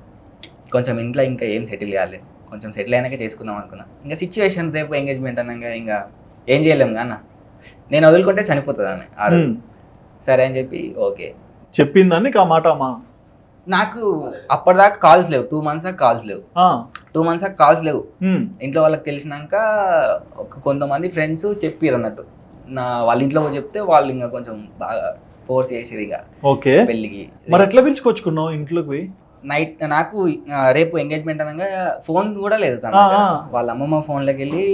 కొంచెం ఇంట్లో ఇంకా ఏం సెటిల్ కాలేదు, కొంచెం సెటిల్ అయినాక చేసుకుందాం అనుకున్నా. ఇంకా సిచ్యువేషన్ రేపు ఎంగేజ్మెంట్ అన్నాక ఇంకా ఏం చేయలేము అన్న, నేను వదులుకుంటే చనిపోతుంది అని ఆ రోజు. సరే అని చెప్పి ఓకే చెప్పిందని ఆ మాట అమ్మా. నాకు అప్పటిదాకా కాల్స్ లేవు, 2 months దాకా కాల్స్ లేవు. 2 months దాకా కాల్స్ లేవు. ఇంట్లో వాళ్ళకి తెలిసినాక కొంతమంది ఫ్రెండ్స్ చెప్పారు అన్నట్టు, వాళ్ళ ఇంట్లో చెప్తే వాళ్ళు ఇంకా కొంచెం బాగా ఫోర్స్ చేసిరు ఇక పెళ్ళికి. మరి ఎట్లా పిలుచుకొచ్చుకున్నావు ఇంట్లోకి? నైట్ నాకు రేపు ఎంగేజ్మెంట్ అనగా ఫోన్ కూడా లేదు తన, వాళ్ళ అమ్మమ్మ ఫోన్లోకి వెళ్ళి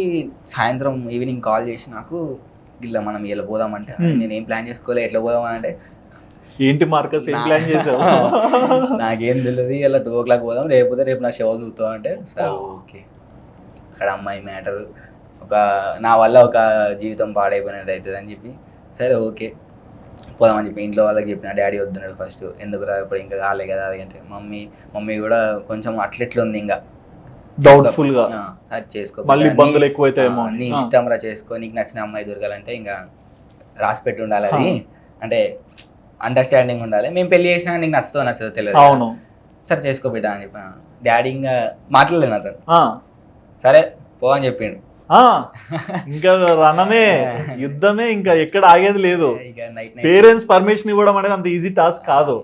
సాయంత్రం ఈవినింగ్ కాల్ చేసి నాకు ఇలా మనం ఇలా పోదామంటే, నేను ఏం ప్లాన్ చేసుకోలే, ఎట్లా పోదామని అంటే ఏంటి మార్కస్ ఏం ప్లాన్ చేసావు? నాకేం తెలియదు, ఇలా 2 o'clock పోదాం, రేపు నా షో చూస్తాం అంటే సరే ఓకే. అక్కడ అమ్మాయి మ్యాటర్ నా వల్ల ఒక జీవితం పాడైపోయినట్టు అవుతుంది అని చెప్పి సరే ఓకే పోదామని చెప్పి ఇంట్లో వాళ్ళకి చెప్పిన. డాడీ వద్దున్నాడు ఫస్ట్, ఎందుకు రా ఇప్పుడు ఇంకా కాలే కదా అది అంటే. మమ్మీ కూడా కొంచెం అట్లెట్లు ఉంది ఇంకా డౌట్ఫుల్ గా, చేసుకో మళ్ళీ ఇబ్బందులు ఎక్కువైతాయేమో, నీ ఇష్టం రా చేసుకో, నీకు నచ్చిన అమ్మాయి దొరకాలంటే ఇంకా రాసి పెట్టి ఉండాలి అది, అంటే అండర్స్టాండింగ్ ఉండాలి. మేము పెళ్లి చేసినా నీకు నచ్చదో తెలియదు, అవును సరే చేసుకో బిడ్డ అని చెప్పి. డాడీ ఇంకా మాట్లాడలేదు అతను, సరే పో అని చెప్పిండు. ఇంకా రణమే, యుద్ధమే, ఇంకా ఎక్కడ ఆగేది లేదు. పేరెంట్స్ పర్మిషన్ ఇవ్వడం అనేది అంత ఈజీ టాస్క్ కాదు.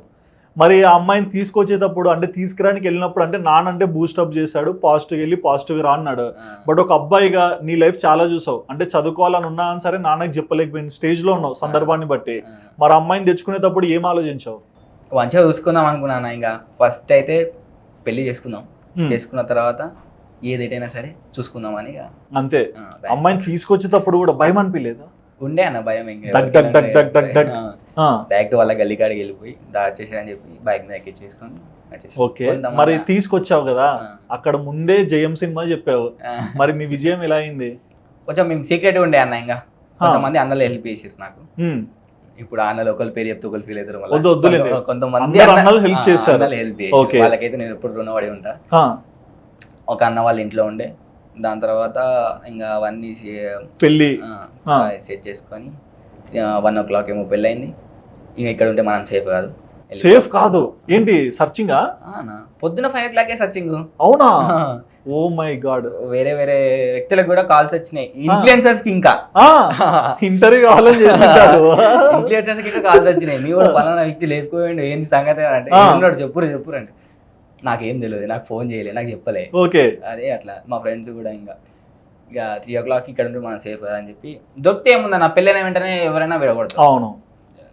మరి ఆ అమ్మాయిని తీసుకొచ్చేటప్పుడు, అంటే తీసుకురానికి వెళ్ళినప్పుడు, అంటే నాన్న అంటే బూస్టప్ చేశాడు, పాజిటివ్ వెళ్ళి పాజిటివ్ రా అన్నాడు. బట్ ఒక అబ్బాయిగా నీ లైఫ్ చాలా చూసావు, అంటే చదువుకోవాలని ఉన్నా అని సరే నాన్నకి చెప్పలేకపోయిన స్టేజ్ లో ఉన్నావు సందర్భాన్ని బట్టి. మరి అమ్మాయిని తెచ్చుకునేటప్పుడు ఏం ఆలోచించావు? మంచిగా చూసుకుందాం అనుకున్నాను. ఇంకా ఫస్ట్ అయితే పెళ్లి చేసుకున్న తర్వాత ఏదైనా సరే చూసుకుందామని అంతే. అమ్మాయిని తీసుకొచ్చేటప్పుడు కూడా భయం అనిపించలేదా? ఉండే అన్న భయం, ఇంకా డైరెక్ట్ వాళ్ళ గల్లీకాడికి వెళ్ళిపోయి దాచేసారని చెప్పి బైక్ మీద ఎక్కించేసుకొని. ఓకే, మరి తీసుకొచ్చావు కదా, అక్కడ ముందే జయం సినిమా చెప్పావు, మరి మీ విజయం ఎలా అయింది? కొంచెం మేము సీక్రెట్ ఉండే అన్న, ఇంకా కొంతమంది అన్నలు హెల్ప్ చేసారు నాకు. ఇప్పుడు అన్నలు ఒకరి పేరు చెప్తే ఒకరు ఫీల్ అవుతారు, కొంతమంది హెల్ప్ చేశారు, వాళ్ళకైతే నేను ఎప్పుడు రుణపడి ఉంటా. ఒక అన్న వాళ్ళ ఇంట్లో ఉండే, దాని తర్వాత ఇంకా అవన్నీ పెళ్ళి సెట్ చేసుకొని 1 o'clock ఏమో పెళ్ళి అయింది. ఇంకా ఇక్కడ ఉంటే మనం సేఫ్ కాదు. సేఫ్ కాదు ఏంటి? సర్చింగ్ పొద్దున 5 o'clock సర్చింగ్. అవునా? Oh my god. వేరే వ్యక్తులకు కూడా కాల్స్ వచ్చినాయి, ఇన్ఫ్లుయెన్సర్స్ కి ఇంకా ఇంటర్వ్యూ కావాలని ఇన్ఫ్లుయెన్సర్స్ కి కాల్స్ వచ్చినాయి. మీ కూడా పలానా వ్యక్తి లేకపోయిండు, ఏంది సంగతి అంటే ఉన్నాడు, చెప్పురు అంటే నాకేం తెలియదు, నాకు ఫోన్ చేయలేదు, నాకు చెప్పలే. ఓకే, అదే అట్లా మా ఫ్రెండ్స్ కూడా ఇంకా 3 o'clock ఇక్కడ ఉంటే మనం సేఫ్ కదా అని చెప్పి. దొరికితే ఏముందా, నా పెళ్ళైన వెంటనే ఎవరైనా విడగొడతారు. అవును,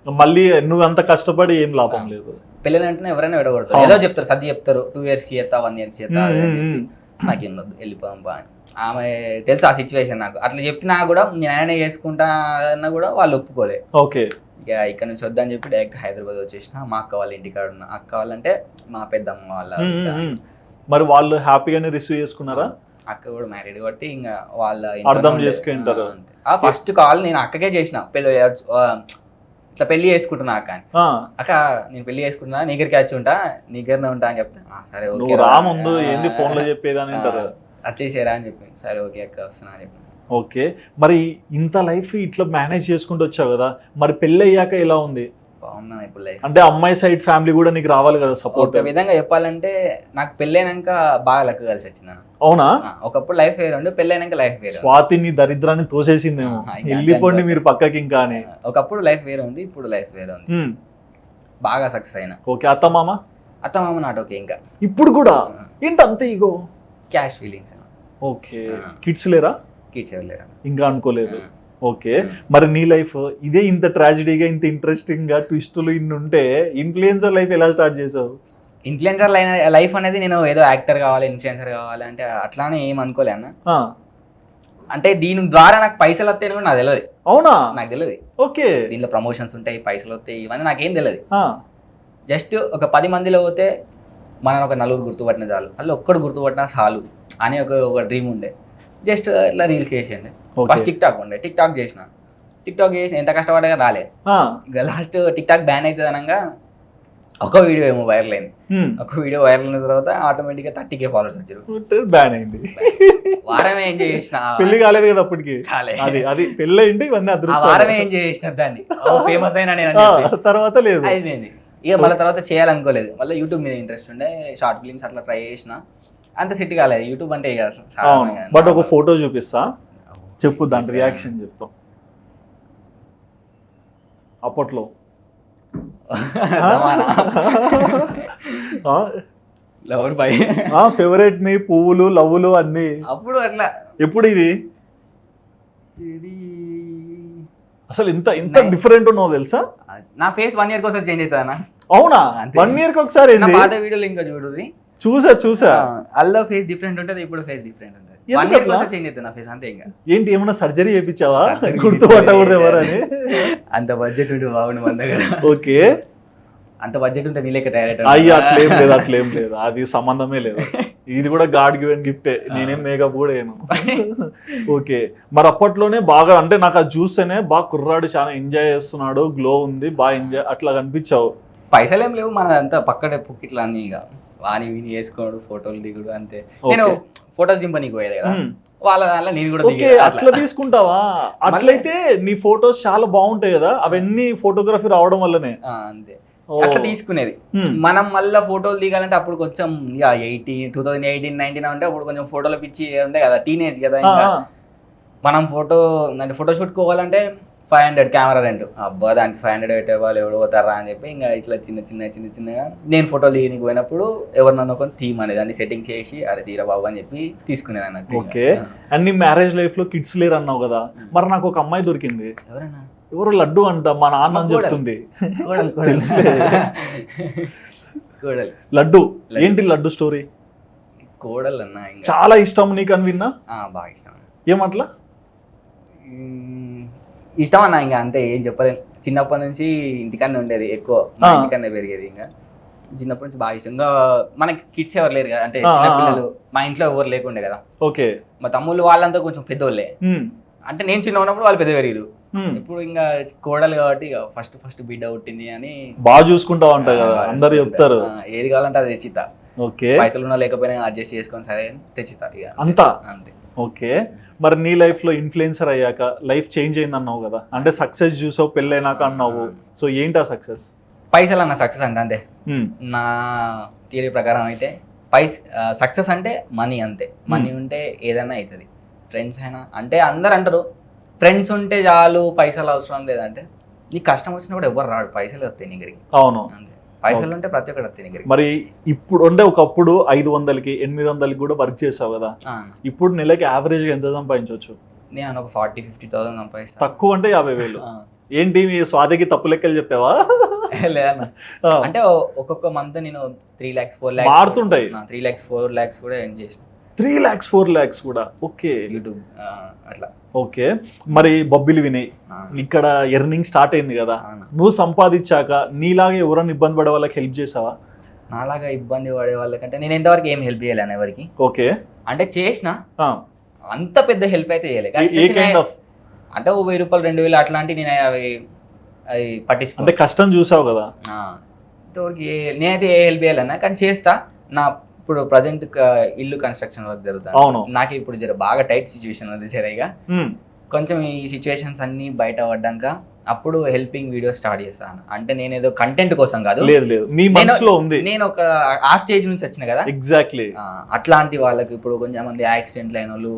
మళ్ళీ నువ్వు అంత కష్టపడి ఏం లాభం లేదు. పెళ్ళిన వెంటనే ఎవరైనా విడగొడతారు, ఏదో చెప్తారు, సర్ది చెప్తారు, 2 years చేస్తా 1 year చేస్తా అని చెప్పి నాకు ఉండదు, వెళ్ళిపోదాం బా అని. ఆమె తెలుసు ఆ సిచ్యువేషన్ నాకు, అట్లా చెప్పినా కూడా నేను ఆయనే చేసుకుంటా అన్నా కూడా వాళ్ళు ఒప్పుకోలే. ఓకే, ఇక ఇక్కడ నుంచి వద్దని చెప్పి డైరెక్ట్ హైదరాబాద్ వచ్చేసిన. మా అక్క వాళ్ళ ఇంటికాడ ఉన్న, అక్క వాళ్ళంటే మా పెద్దమ్మ వాళ్ళ. మరి వాళ్ళు హ్యాపీగానే రిసీవ్ చేసుకున్నారా? అక్క కూడా మ్యారీడ్ కాబట్టి ఇంకా వాళ్ళ అర్థం చేసుకుంటారు. ఆ ఫస్ట్ కాల్ నేను అక్కకే చేసిన, ఇట్లా పెళ్లి చేసుకుంటున్నా అక్క అని. అక్క నేను పెళ్లి చేసుకుంటున్నా, నీ దగ్గరికి వచ్చి ఉంటా, నీ దగ్గరనే ఉంటా అని చెప్తా. సరే ఓకే రా, ముందు ఏంది ఫోన్ లో చెప్పేదని వచ్చేసారా అని చెప్పి, సరే ఓకే అక్క వస్తున్నా అని చెప్పి. ఓకే, మరి ఇంత లైఫ్ ఇట్లా మేనేజ్ చేసుకుంటూ వచ్చావు కదా, మరి పెళ్ళి అయ్యాక ఎలా ఉంది? బాగున్నా ఇప్పుడు లైఫ్. అంటే అమ్మాయి సైడ్ ఫ్యామిలీ కూడా నీకు రావాలి కదా సపోర్ట్? ఒక విధంగా చెప్పాలంటే నాకు పెళ్ళైనాక బాగా లెక్క కలిసి వచ్చింది. అవునా? ఒకప్పుడు లైఫ్ వేరు ఉండే, పెళ్ళైనాక లైఫ్ వేరు. స్వాతిని దరిద్రాన్ని తోసేసిందేమో, వెళ్ళిపోండి మీరు పక్కకి ఇంకా అని. ఒకప్పుడు లైఫ్ వేరే ఉంది, ఇప్పుడు లైఫ్ వేరే ఉంది. బాగా సక్సెస్ అయినా. ఓకే, అత్తమామ నాట్ ఓకే ఇంకా. ఇప్పుడు కూడా ఏంటి అంతే ఇగో క్యాష్ ఫీలింగ్స్. ఓకే, కిడ్స్ లేరా? కిడ్స్ ఎవరు లేరా? ఇంకా అనుకోలేదు. ఓకే, మరి నీ లైఫ్ ఇదే ఇంత ట్రాజడీగా, ఇంత ఇంట్రెస్టింగ్ గా ట్విస్టులు ఇన్ని ఉంటే ఇన్ఫ్లుయెన్సర్ లైఫ్ ఎలా స్టార్ట్ చేసావు? ఇన్ఫ్లుయెన్సర్ లైఫ్ అనేది నేను ఏదో యాక్టర్ కావాలి, ఇన్ఫ్లుయెన్సర్ కావాలి అంటే అట్లానే ఏం అనుకోలే అన్న. అంటే దీని ద్వారా నాకు పైసలు వస్తాయని కూడా నాకు తెలియదు. అవునా? నాకు తెలియదు. ఓకే, దీనిలో ప్రమోషన్స్ ఉంటాయి, పైసలు వస్తాయి, ఇవన్నీ నాకేం తెలియదు. జస్ట్ ఒక 10 మందిలో పోతే మనం ఒక 4 గుర్తుపట్టిన చాలు, అలా ఒక్కడు గుర్తుపట్టినా చాలు అని ఒక డ్రీమ్ ఉండే. జస్ట్ ఇట్లా రీల్స్ చేసేయండి. ఫస్ట్ టిక్ టాక్ ఉండే, టిక్ టాక్ చేసిన ఎంత కష్టపడగా రాలే. ఇక లాస్ట్ టిక్ టాక్ బ్యాన్ అవుతుంది అనగా ఒక వీడియో ఏమో వైరల్ అయింది. ఒక వీడియో వైరల్ అయిన తర్వాత ఆటోమేటిక్ గా 30K ఫాలోవర్స్ వచ్చారు. బ్యాన్ అయింది. వారమే ఎంజాయ్ చేసిన. పెళ్లి కాలేదు కదా అప్పటికి? అది పెళ్లి అయింది, వారమే ఎంజాయ్ చేసిన దాన్ని, ఫేమస్ అయినా నేను. తర్వాత లేదు, అయిపోయింది. ఇక మళ్ళీ తర్వాత చేయాలనుకోలేదు. మళ్ళీ యూట్యూబ్ మీద ఇంట్రెస్ట్ ఉండే, షార్ట్ ఫిలిమ్స్ అట్లా ట్రై చేసిన, అంత సెట్ కాలేదు. యూట్యూబ్ అంటే ఇక బట్ ఒక ఫోటో చూపిస్తా, చెప్పు దాని రియాక్షన్ చెప్తాం. అప్పట్లో లవర్ బాయ్, ఫేవరెట్ మీ పువ్వులు లవ్వులు అన్ని అప్పుడు అట్లా. ఎప్పుడు ఇది అసలు ఇంత డిఫరెంట్ ఉన్నావు తెలుసా? నా ఫేస్ 1 year ఒకసారి చేంజ్ అవుతుందా? అవునా? 1 year ఒకసారి? పాత వీడియోలు ఇంకా చూడు, చూసా అల్లో ఫేస్ డిఫరెంట్ ఉంటుంది, ఇప్పుడు ఫేస్ డిఫరెంట్ ఉంటుంది. 1 year ఒకసారి చేంజ్ అవుతుంది నా ఫేస్, అంతే. ఇంకా ఏంటి, ఏమన్నా సర్జరీ చేయించావా? గుర్తుపట్టకూడదు ఎవరని? అంత బడ్జెట్ ఉంటే బాగుండు మన దగ్గర. ఓకే, అంత బడ్జెట్ ఉంటే నీలేక డైరెక్ట్. అయ్యా అట్లేం లేదు, అది సంబంధమే లేదు. ఇది కూడా గాడ్ గివెన్ గిఫ్టే, నేనేం మేకప్ కూడా ఏను. ఓకే, మరి అప్పట్లోనే బాగా, అంటే నాకు అది చూస్తేనే బాగా కుర్రాడు చాలా ఎంజాయ్ చేస్తున్నాడు, గ్లో ఉంది, బాగా ఎంజాయ్ అట్లా కనిపించావు. పైసలు ఏం లేవు మనదంతా, పక్కడే పుక్కిట్లా అన్ని ఇక వాని విని వేసుకోడు, ఫోటోలు దిగుడు అంతే. నేను ఫోటోస్ దింపనీకి పోయేది కదా, వాళ్ళ దాంట్లో నేను కూడా అట్లా తీసుకుంటావా? అట్లయితే నీ ఫోటోస్ చాలా బాగుంటాయి కదా, అవన్నీ ఫోటోగ్రఫీ రావడం వల్లనే. అంతే, అట్లా తీసుకునేది. మనం మళ్ళీ ఫోటోలు దిగాలంటే అప్పుడు కొంచెం 2018-19 అంటే అప్పుడు కొంచెం ఫోటోలు పిచ్చి ఉండే కదా, టీనేజ్ కదా. ఇంకా మనం ఫోటో షూట్ కోవాలంటే 500 కెమెరా రెంట్. అబ్బా, దానికి 500 పెట్టే వాళ్ళు ఎవరు పోతారా అని చెప్పి ఇంకా ఇట్లా చిన్నగా నేను ఫోటోలు దిగనికి పోయినప్పుడు ఎవరు నన్ను ఒక థీమ్ అనేది అన్ని సెట్టింగ్ చేసి అరే తీరా బాబు అని చెప్పి తీసుకునేది అన్నట్టు. ఓకే, అన్ని మ్యారేజ్ లైఫ్ లో కిడ్స్ లేరు అన్నావు కదా, మరి నాకు ఒక అమ్మాయి దొరికింది. ఎవరు? లడ్డు అంట, మా నాన్న అని చెప్తుంది. లడ్డు ఏంటి లడ్డు స్టోరీ? కోడలు అన్న చాలా ఇష్టం నీకు అని విన్నా. బాగా ఇష్టం. ఏమట్లా ఇష్టం అన్న, ఇంకా అంతే, ఏం చెప్పలేను. చిన్నప్పటి నుంచి ఇంటికన్నా ఉండేది ఎక్కువ, మా ఇంటికన్నా పెరిగేది. ఇంకా చిన్నప్పటి నుంచి బాగా ఇష్టం. ఇంకా మనకి కిడ్స్ ఎవరు లేరు కదా, అంటే చిన్నపిల్లలు మా ఇంట్లో ఎవరు లేకుండే కదా. ఓకే, మా తమ్ముళ్ళు వాళ్ళంతా కొంచెం పెద్దోళ్ళే, అంటే నేను చిన్న ఉన్నప్పుడు వాళ్ళు పెద్ద పెరిగారు. ఇప్పుడు ఇంకా కోడలు కాబట్టి ఫస్ట్ బిడ్డ పుట్టింది అని బాగా చూసుకుంటావు అంట కదా, అందరు చెప్తారు. ఏది కావాలంటే అది తెచ్చితా. ఓకే, పైసలు ఉన్నా లేకపోయినా అడ్జస్ట్ చేసుకొని సరే తెచ్చిస్తా ఇక అంతా. అంతే. ఓకే, మరి నీ లైఫ్ లో ఇన్ఫ్లుయెన్సర్ అయ్యాక లైఫ్ చేంజ్ అయింది అన్నావు కదా, అంటే సక్సెస్ చూసావు పెళ్ళైనాక అన్నావు. సో ఏంటి ఆ సక్సెస్? పైసలు అన్న సక్సెస్ అంటే అంతే. నా థియరీ ప్రకారం అయితే సక్సెస్ అంటే మనీ, అంతే. మనీ ఉంటే ఏదైనా అవుతుంది. ఫ్రెండ్స్ అయినా, అంటే అందరు అంటారు ఫ్రెండ్స్ ఉంటే చాలు పైసలు అవసరం లేదంటే, నీకు కష్టం వచ్చినప్పుడు ఎవరు రాడు, పైసలు వస్తాయి నీ దగ్గరికి. అవును, అంతే. పైసలు ఉంటే ప్రతి ఒక్కటి వస్తాయి నీ దగ్గరికి. మరి ఇప్పుడు అంటే ఒకప్పుడు 500కి 800కి కూడా వర్క్ చేసావు కదా, ఇప్పుడు నెలకి యావరేజ్ గా ఎంత సంపాదించవచ్చు? నేను ఒక 40-50,000 సంపాదిస్తాను. తక్కువ అంటే 50,000. ఏంటి మీ స్వాతికి తప్పు లెక్కలు చెప్పావా? లేదన్న, ఆ, అంటే ఒక్కొక్క మంత్ నేను 3 lakhs 4 lakhs మారుతుంటాయి. 3 lakhs 4 lakhs కూడా ఎర్న్ చేసిన 3 lakhs 4 lakhs కూడా. ఓకే యూట్యూబ్ అట్లా. ఓకే, మరి బొబ్బిలి వినయ్ ఆ, ఇక్కడ ఎర్నింగ్ స్టార్ట్ అయింది కదా, అవునా. నువ్వు సంపాదించాక నీలాగా ఎవరైనా ఇబ్బంది పడే వాళ్ళకి హెల్ప్ చేసావా? నాలాగా ఇబ్బంది పడే వాళ్ళకంటే నేను ఎంతవరకు ఏం హెల్ప్ చేయలేను ఎవరికి. ఓకే, అంటే చేసిన ఆ, అంత పెద్ద హెల్ప్ అయితే చేయలేదు. కానీ ఏ చిన్న చిన్న కైండ్ ఆఫ్ అంటే ఓ 1000 రూపాయలు 2000 అట్లాంటి నేను అవి పట్టించుకో. అంటే కష్టం చూసావు కదా. ఇంతవరకు నేనైతే ఏ హెల్ప్ చేయాలన్నా, కానీ చేస్తా. నా ఇప్పుడు ప్రజెంట్ ఇల్లు కన్స్ట్రక్షన్ వర్క్ జరుగుతుంది. అవును. నాకు ఇప్పుడు జర బాగా టైట్ సిచ్యువేషన్ ఉంది జరగా. ఉమ్, కొంచెం ఈ సిచ్యువేషన్స్ అన్ని బయట పడ్డాక అప్పుడు హెల్పింగ్ వీడియో స్టార్ట్ చేస్తాను. అంటే నేను ఏదో కంటెంట్ కోసం కాదు, లేదు లేదు మీ మనసులో ఉంది. నేను ఒక ఆ స్టేజ్ నుంచి వచ్చిన కదా. ఎగ్జాక్ట్లీ. అట్లాంటి వాళ్ళకి ఇప్పుడు కొంచెం మంది యాక్సిడెంట్లు అయిన వాళ్ళు,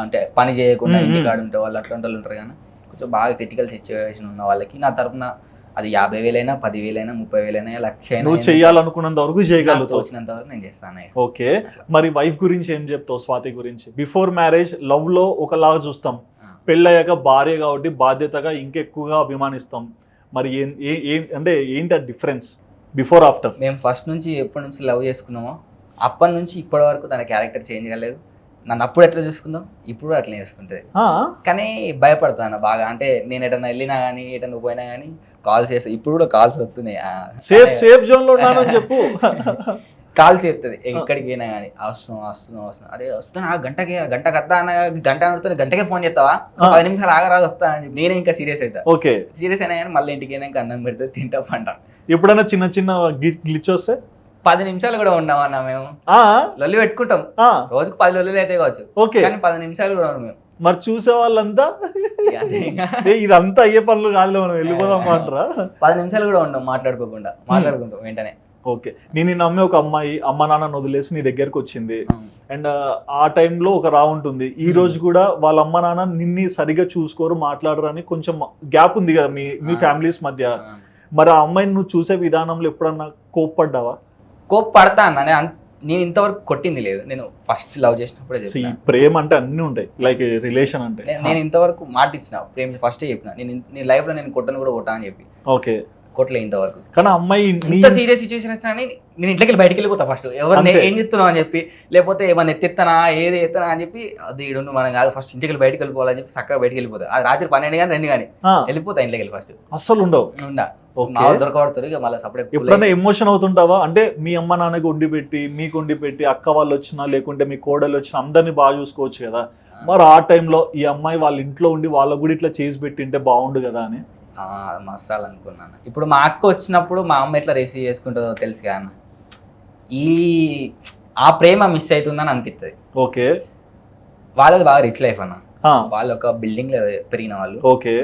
అంటే పని చేయకుండా ఇంటికాడ ఉంటే వాళ్ళు అట్లాంటి వాళ్ళు ఉంటారు. కానీ కొంచెం బాగా క్రిటికల్ సిచ్యువేషన్ ఉన్న వాళ్ళకి నా తరపున అది 50,000 అయినా 10,000 అయినా 30,000 అయినా 1,00,000 అయినా నువ్వు చేయాలనుకున్నంత వరకు చేయగలుగుతావు. వచ్చినంత వరకు నేను చేస్తాను. ఓకే, మరి వైఫ్ గురించి ఏం చెప్తావు? స్వాతి గురించి బిఫోర్ మ్యారేజ్ లవ్ లో ఒకలాగా చూస్తాం, పెళ్ళయ్యాక భార్య కాబట్టి బాధ్యతగా ఇంకెక్కువగా అభిమానిస్తాం. మరి అంటే ఏంటి ఆ డిఫరెన్స్ బిఫోర్ ఆఫ్టర్? మేము ఫస్ట్ నుంచి ఎప్పటి నుంచి లవ్ చేసుకున్నామో అప్పటి నుంచి ఇప్పటి వరకు తన క్యారెక్టర్ చేంజ్ కాలేదు. నన్ను అప్పుడు ఎట్లా చూసుకుందాం ఇప్పుడు అట్లా చేసుకుంటుంది. కానీ భయపడతాను బాగా. అంటే నేను ఎటన్నా వెళ్ళినా కానీ ఎటన్నా పోయినా కానీ కాల్స్ చేస్తా. ఇప్పుడు కూడా కాల్స్ వస్తున్నాయి. సేఫ్ జోన్ లో ఉన్నానని చెప్పు. కాల్ చేస్తుంది ఎక్కడికి పోయినా కానీ, వస్తున్నాం. అరే వస్తున్నా, గంటకి వస్తా అన్న, గంట నడుతున్నా, గంటకే ఫోన్ చేస్తావా, 10 నిమిషాలు ఆగరాదు వస్తా అని చెప్పి నేనే ఇంకా సీరియస్ అవుతా. ఓకే, సీరియస్ అయినా కానీ మళ్ళీ ఇంటికి అయినాక అన్నం పెడితే తింటా పంట. ఎప్పుడైనా చిన్న చిన్న గ్లిచ్ వస్తే 10 నిమిషాలు కూడా ఉండమన్నా మేము. లొల్లి పెట్టుకుంటాం, రోజుకు 10 లొల్లులు అయితే కావచ్చు. ఓకే, కానీ 10 నిమిషాలు కూడా ఉండము మేము. మరి చూసే వాళ్ళంతా ఇదంతా అయ్యే పనులు కాదు, మనం వెళ్ళిపోదాం అంటారా? 10 నిమిషాలు కూడా ఉండం మాట్లాడుకుంటాం వెంటనే. ఓకే, నేను నమ్మే ఒక అమ్మాయి అమ్మ నాన్న వదిలేసి నీ దగ్గరకు వచ్చింది, అండ్ ఆ టైంలో ఒక రా ఉంటుంది. ఈ రోజు కూడా వాళ్ళ అమ్మ నాన్న నిన్ని సరిగా చూసుకోరు, మాట్లాడరు అని కొంచెం గ్యాప్ ఉంది కదా మీ ఫ్యామిలీస్ మధ్య. మరి ఆ అమ్మాయిని నువ్వు చూసే విధానంలో ఎప్పుడన్నా కోప్పడ్డావా? కోప్పడతా అన్న, నేను ఇంతవరకు కొట్టింది లేదు. నేను ఫస్ట్ లవ్ చేసినప్పుడే చెప్పిన, ప్రేమ అంటే అన్ని ఉంటాయి, లైక్ రిలేషన్ అంటే. నేను ఇంతవరకు మాట ఇచ్చిన ప్రేమ ఫస్టే చెప్పిన, నేను లైఫ్ లో నేను కొట్టను కూడా కొట్టా అని చెప్పి. ఓకే, కొట్టలే ఇంతవరకు. కానీ అమ్మాయి ఇంత సీరియస్ సిచ్యువేషన్ వస్తున్నా నేను ఇంట్లోకి బయటకు వెళ్ళిపోతా ఫస్ట్. ఎవరిని ఏం చెప్తున్నావు అని చెప్పి, లేకపోతే ఏమన్నా ఎత్తిస్తానా ఏది ఎత్తానా అని చెప్పి, అది ఈడు మనం కాదు ఫస్ట్ ఇంటికి బయటకు వెళ్ళిపోవాలని చెప్పి చక్కగా బయటకు వెళ్ళిపోతా. అది రాత్రి 12 కానీ 2 కానీ వెళ్ళిపోతా ఇంట్లోకి వెళ్ళి. ఫస్ట్ అస్సలు ఉండవు, దొరకబడుతుంది ఇక మళ్ళీ సపరేట్. ఎప్పుడైనా ఎమోషన్ అవుతుంటావా? అంటే మీ అమ్మ నాన్నకి వండి పెట్టి, మీకు వండి పెట్టి, అక్క వాళ్ళు వచ్చినా లేకుంటే మీ కోడలు వచ్చినా అందరినీ బాగా చూసుకోవచ్చు కదా. మరి ఆ టైంలో ఈ అమ్మాయి వాళ్ళ ఇంట్లో ఉండి వాళ్ళకు కూడా ఇట్లా చేసి పెట్టింటే బాగుండు కదా అని మసాలా అనుకున్నాను. ఇప్పుడు మా అక్క వచ్చినప్పుడు మా అమ్మ ఎట్లా రిసీవ్ చేసుకుంటుందో తెలుసు కదా అన్న, ఆ ప్రేమ మిస్ అవుతుందని అనిపిస్తుంది. ఓకే, వాళ్ళది బాగా రిచ్ లైఫ్ అన్న. వాళ్ళు ఒక బిల్డింగ్ లో పెరిగిన వాళ్ళు. ఓకే,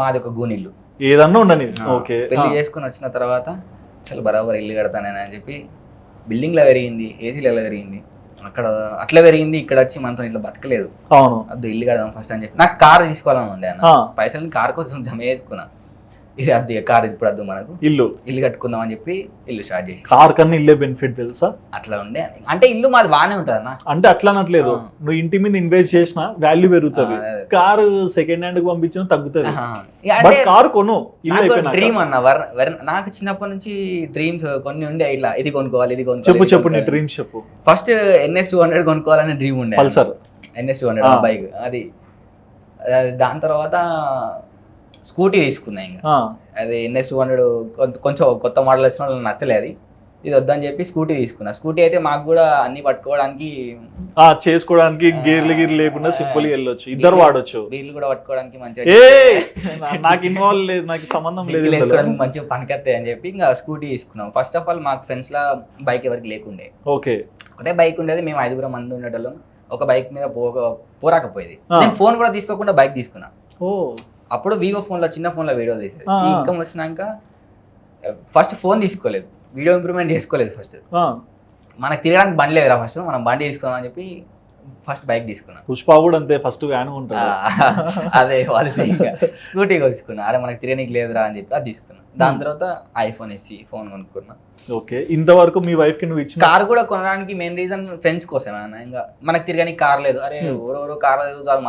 మాది ఒక గూనిల్లు, ఏదన్నా ఉండని. ఓకే, పెళ్లి చేసుకుని వచ్చిన తర్వాత చాలా బరాబర్ ఇల్లు కడతానని అని చెప్పి బిల్డింగ్ లో పెరిగింది, ఏసీలో పెరిగింది, అక్కడ అట్లా పెరిగింది. ఇక్కడ వచ్చి మనతో ఇట్లా బతకలేదు. అవును, అద్దు ఇల్లు కడదాం ఫస్ట్ అని చెప్పి నాకు కార్ తీసుకోవాలని ఉండే అన్న. పైసలు కార్ కోసం జమ చేసుకున్నా. ఇది అద్దు కార్ ఇప్పుడు వద్దు, మనకు ఇల్లు కట్టుకుందాం అని చెప్పి ఇల్లు స్టార్ట్ చేసి. కార్ కన్నా ఇల్లే బెనిఫిట్ తెలుసా? అట్లా ఉండే. అంటే ఇల్లు మాది బాగానే ఉంటుంది అన్న. అంటే అట్లా అనట్లేదు, నువ్వు ఇంటి మీద ఇన్వెస్ట్ చేసినా వాల్యూ పెరుగుతుంది. కారు సెకండ్ హ్యాండ్ కి పంపించినా తగ్గుతుంది. కారు కొను, డ్రీమ్ అన్న. నాకు చిన్నప్పటి నుంచి డ్రీమ్స్ కొన్ని ఉండే, ఇట్లా ఇది కొనుక్కోవాలి ఇది కొనుక్కోవాలి. చెప్పు నీ డ్రీమ్స్ చెప్పు. ఫస్ట్ NS 200 కొనుక్కోవాలని డ్రీమ్ ఉండే, పల్సర్ NS 200 బైక్. అది దాని తర్వాత స్కూటీ తీసుకున్నా. ఇంకా అది NS 200 కొంచెం కొత్త మోడల్ వచ్చిన వాళ్ళు నచ్చలేదు, ఇది వద్దని చెప్పి స్కూటీ తీసుకున్నా. స్కూటీ అయితే మాకు కూడా అన్ని పట్టుకోవడానికి చేసుకోవడానికి గేర్లు లేకుండా సింపుల్ గా వెళ్ళొచ్చు, ఇద్దరు వాడొచ్చు. వీళ్ళు కూడా పట్టుకోవడానికి మంచిగా, నాకు ఇన్వాల్వ్ లేదు, నాకు సంబంధం లేదు, వేసుకోవడానికి మంచిగా పనికొస్తాయి అని చెప్పి ఇంకా స్కూటీ తీసుకున్నాం. ఫస్ట్ ఆఫ్ ఆల్ మాకు ఫ్రెండ్స్ లా బైక్ ఎవరికి లేకుండే. ఓకే, ఒకటే బైక్ ఉండేది, మేము 5 మంది ఉండేటోళ్ళం. ఒక బైక్ మీద పోరాకపోయేది. నేను ఫోన్ కూడా తీసుకోకుండా బైక్ తీసుకున్నా. అప్పుడు వివో ఫోన్ లో చిన్న ఫోన్ లో వీడియోలు తీసేది. ఇన్కమ్ వచ్చినాక ఫస్ట్ ఫోన్ తీసుకోలేదు, వీడియో ఇంప్రూవ్మెంట్ చేసుకోలేదు. ఫస్ట్ మనకు తిరగడానికి బండి లేదురా, ఫస్ట్ మనం బండి తీసుకున్నాం అని చెప్పి ఫస్ట్ బైక్ తీసుకున్నా. పుష్ప కూడా అంతే, ఫస్ట్ వ్యాన్ ఉంటుంది. అదే వాళ్ళు స్కూటీ తీసుకున్నా. అరే మనకు తిరగడానికి లేదురా అని చెప్పి అది తీసుకున్నా. దాని తర్వాత iPhone SE ఫోన్ కొనుక్కున్నా. ఓకే, ఇంతవరకు మీ వైఫ్ కి నువ్వు ఇచ్చిన కార్ కూడా కొనడానికి మెయిన్ రీజన్ ఫ్రెండ్స్ కోసమే అన్న. ఇంకా మనకు తిరగడానికి కార్ లేదు, అరే ఎవరెవరో కార్ తిరుగుతారు,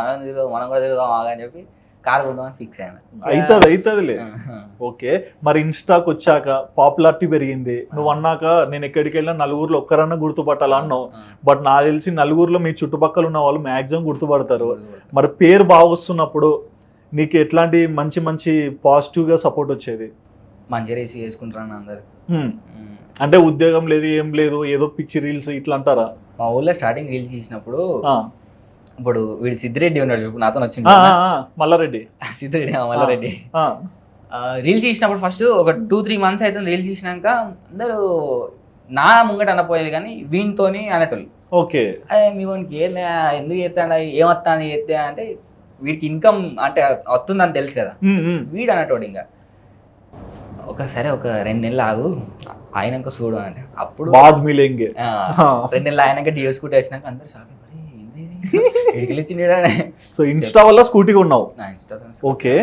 మనం కూడా తిరుగుదాం అని చెప్పి కార్ కొందామని ఫిక్స్ అయినా. అవుతుందిలే. ఓకే, మరి ఇన్స్టాకి వచ్చాక పాపులారిటీ పెరిగింది, నువ్వు అన్నాక నేను ఎక్కడికి వెళ్ళినా నలుగురిలో ఒక్కరన్నా గుర్తుపట్టాలా అన్నావు. బట్ నాకు తెలిసి నలుగురిలో మీ చుట్టుపక్కల ఉన్న వాళ్ళు మాక్సిమం గుర్తుపడతారు. మరి పేరు బాగా వస్తున్నప్పుడు నీకు ఎట్లాంటి మంచి మంచి పాజిటివ్ గా సపోర్ట్ వచ్చేది? మంచి రేసి చేసుకుంటారని అందరు. అంటే ఉద్యోగం లేదు ఏం లేదు, ఏదో పిచ్చి రీల్స్ ఇట్లా అంటారా? మా ఊళ్ళో స్టార్టింగ్ రీల్స్ చేసినప్పుడు ఇప్పుడు వీడు సిద్ధిరెడ్డి ఉన్నాడు చూపు, నాతో వచ్చింది మల్లారెడ్డి. సిద్ధిరెడ్డి మల్లారెడ్డి రీల్స్ చేసినప్పుడు ఫస్ట్ ఒక 2-3 months అయితే రీల్స్ చేసినాక అందరూ నా ముంగట అనపోయేది కానీ వీనితోని అనేటోళ్ళు. ఓకే, మీ వానికి ఏంది ఎందుకు చేస్తాడు, ఏమొస్తాను చేస్తే అంటే వీడికి ఇన్కమ్ అంటే వస్తుందని తెలుసు కదా వీడు అనేటోడు. ఇంకా ఒకసారి ఒక 2 నెలలు ఆగు ఆయనక చూడు అంటే అప్పుడు 2 నెలలు ఆయనక డియో స్కూటీ వచ్చినాక అందరు షాక్ ఇచ్చినాడే. సో ఇన్స్టా వల్ల స్కూటీ కొన్నావు? ఓకే,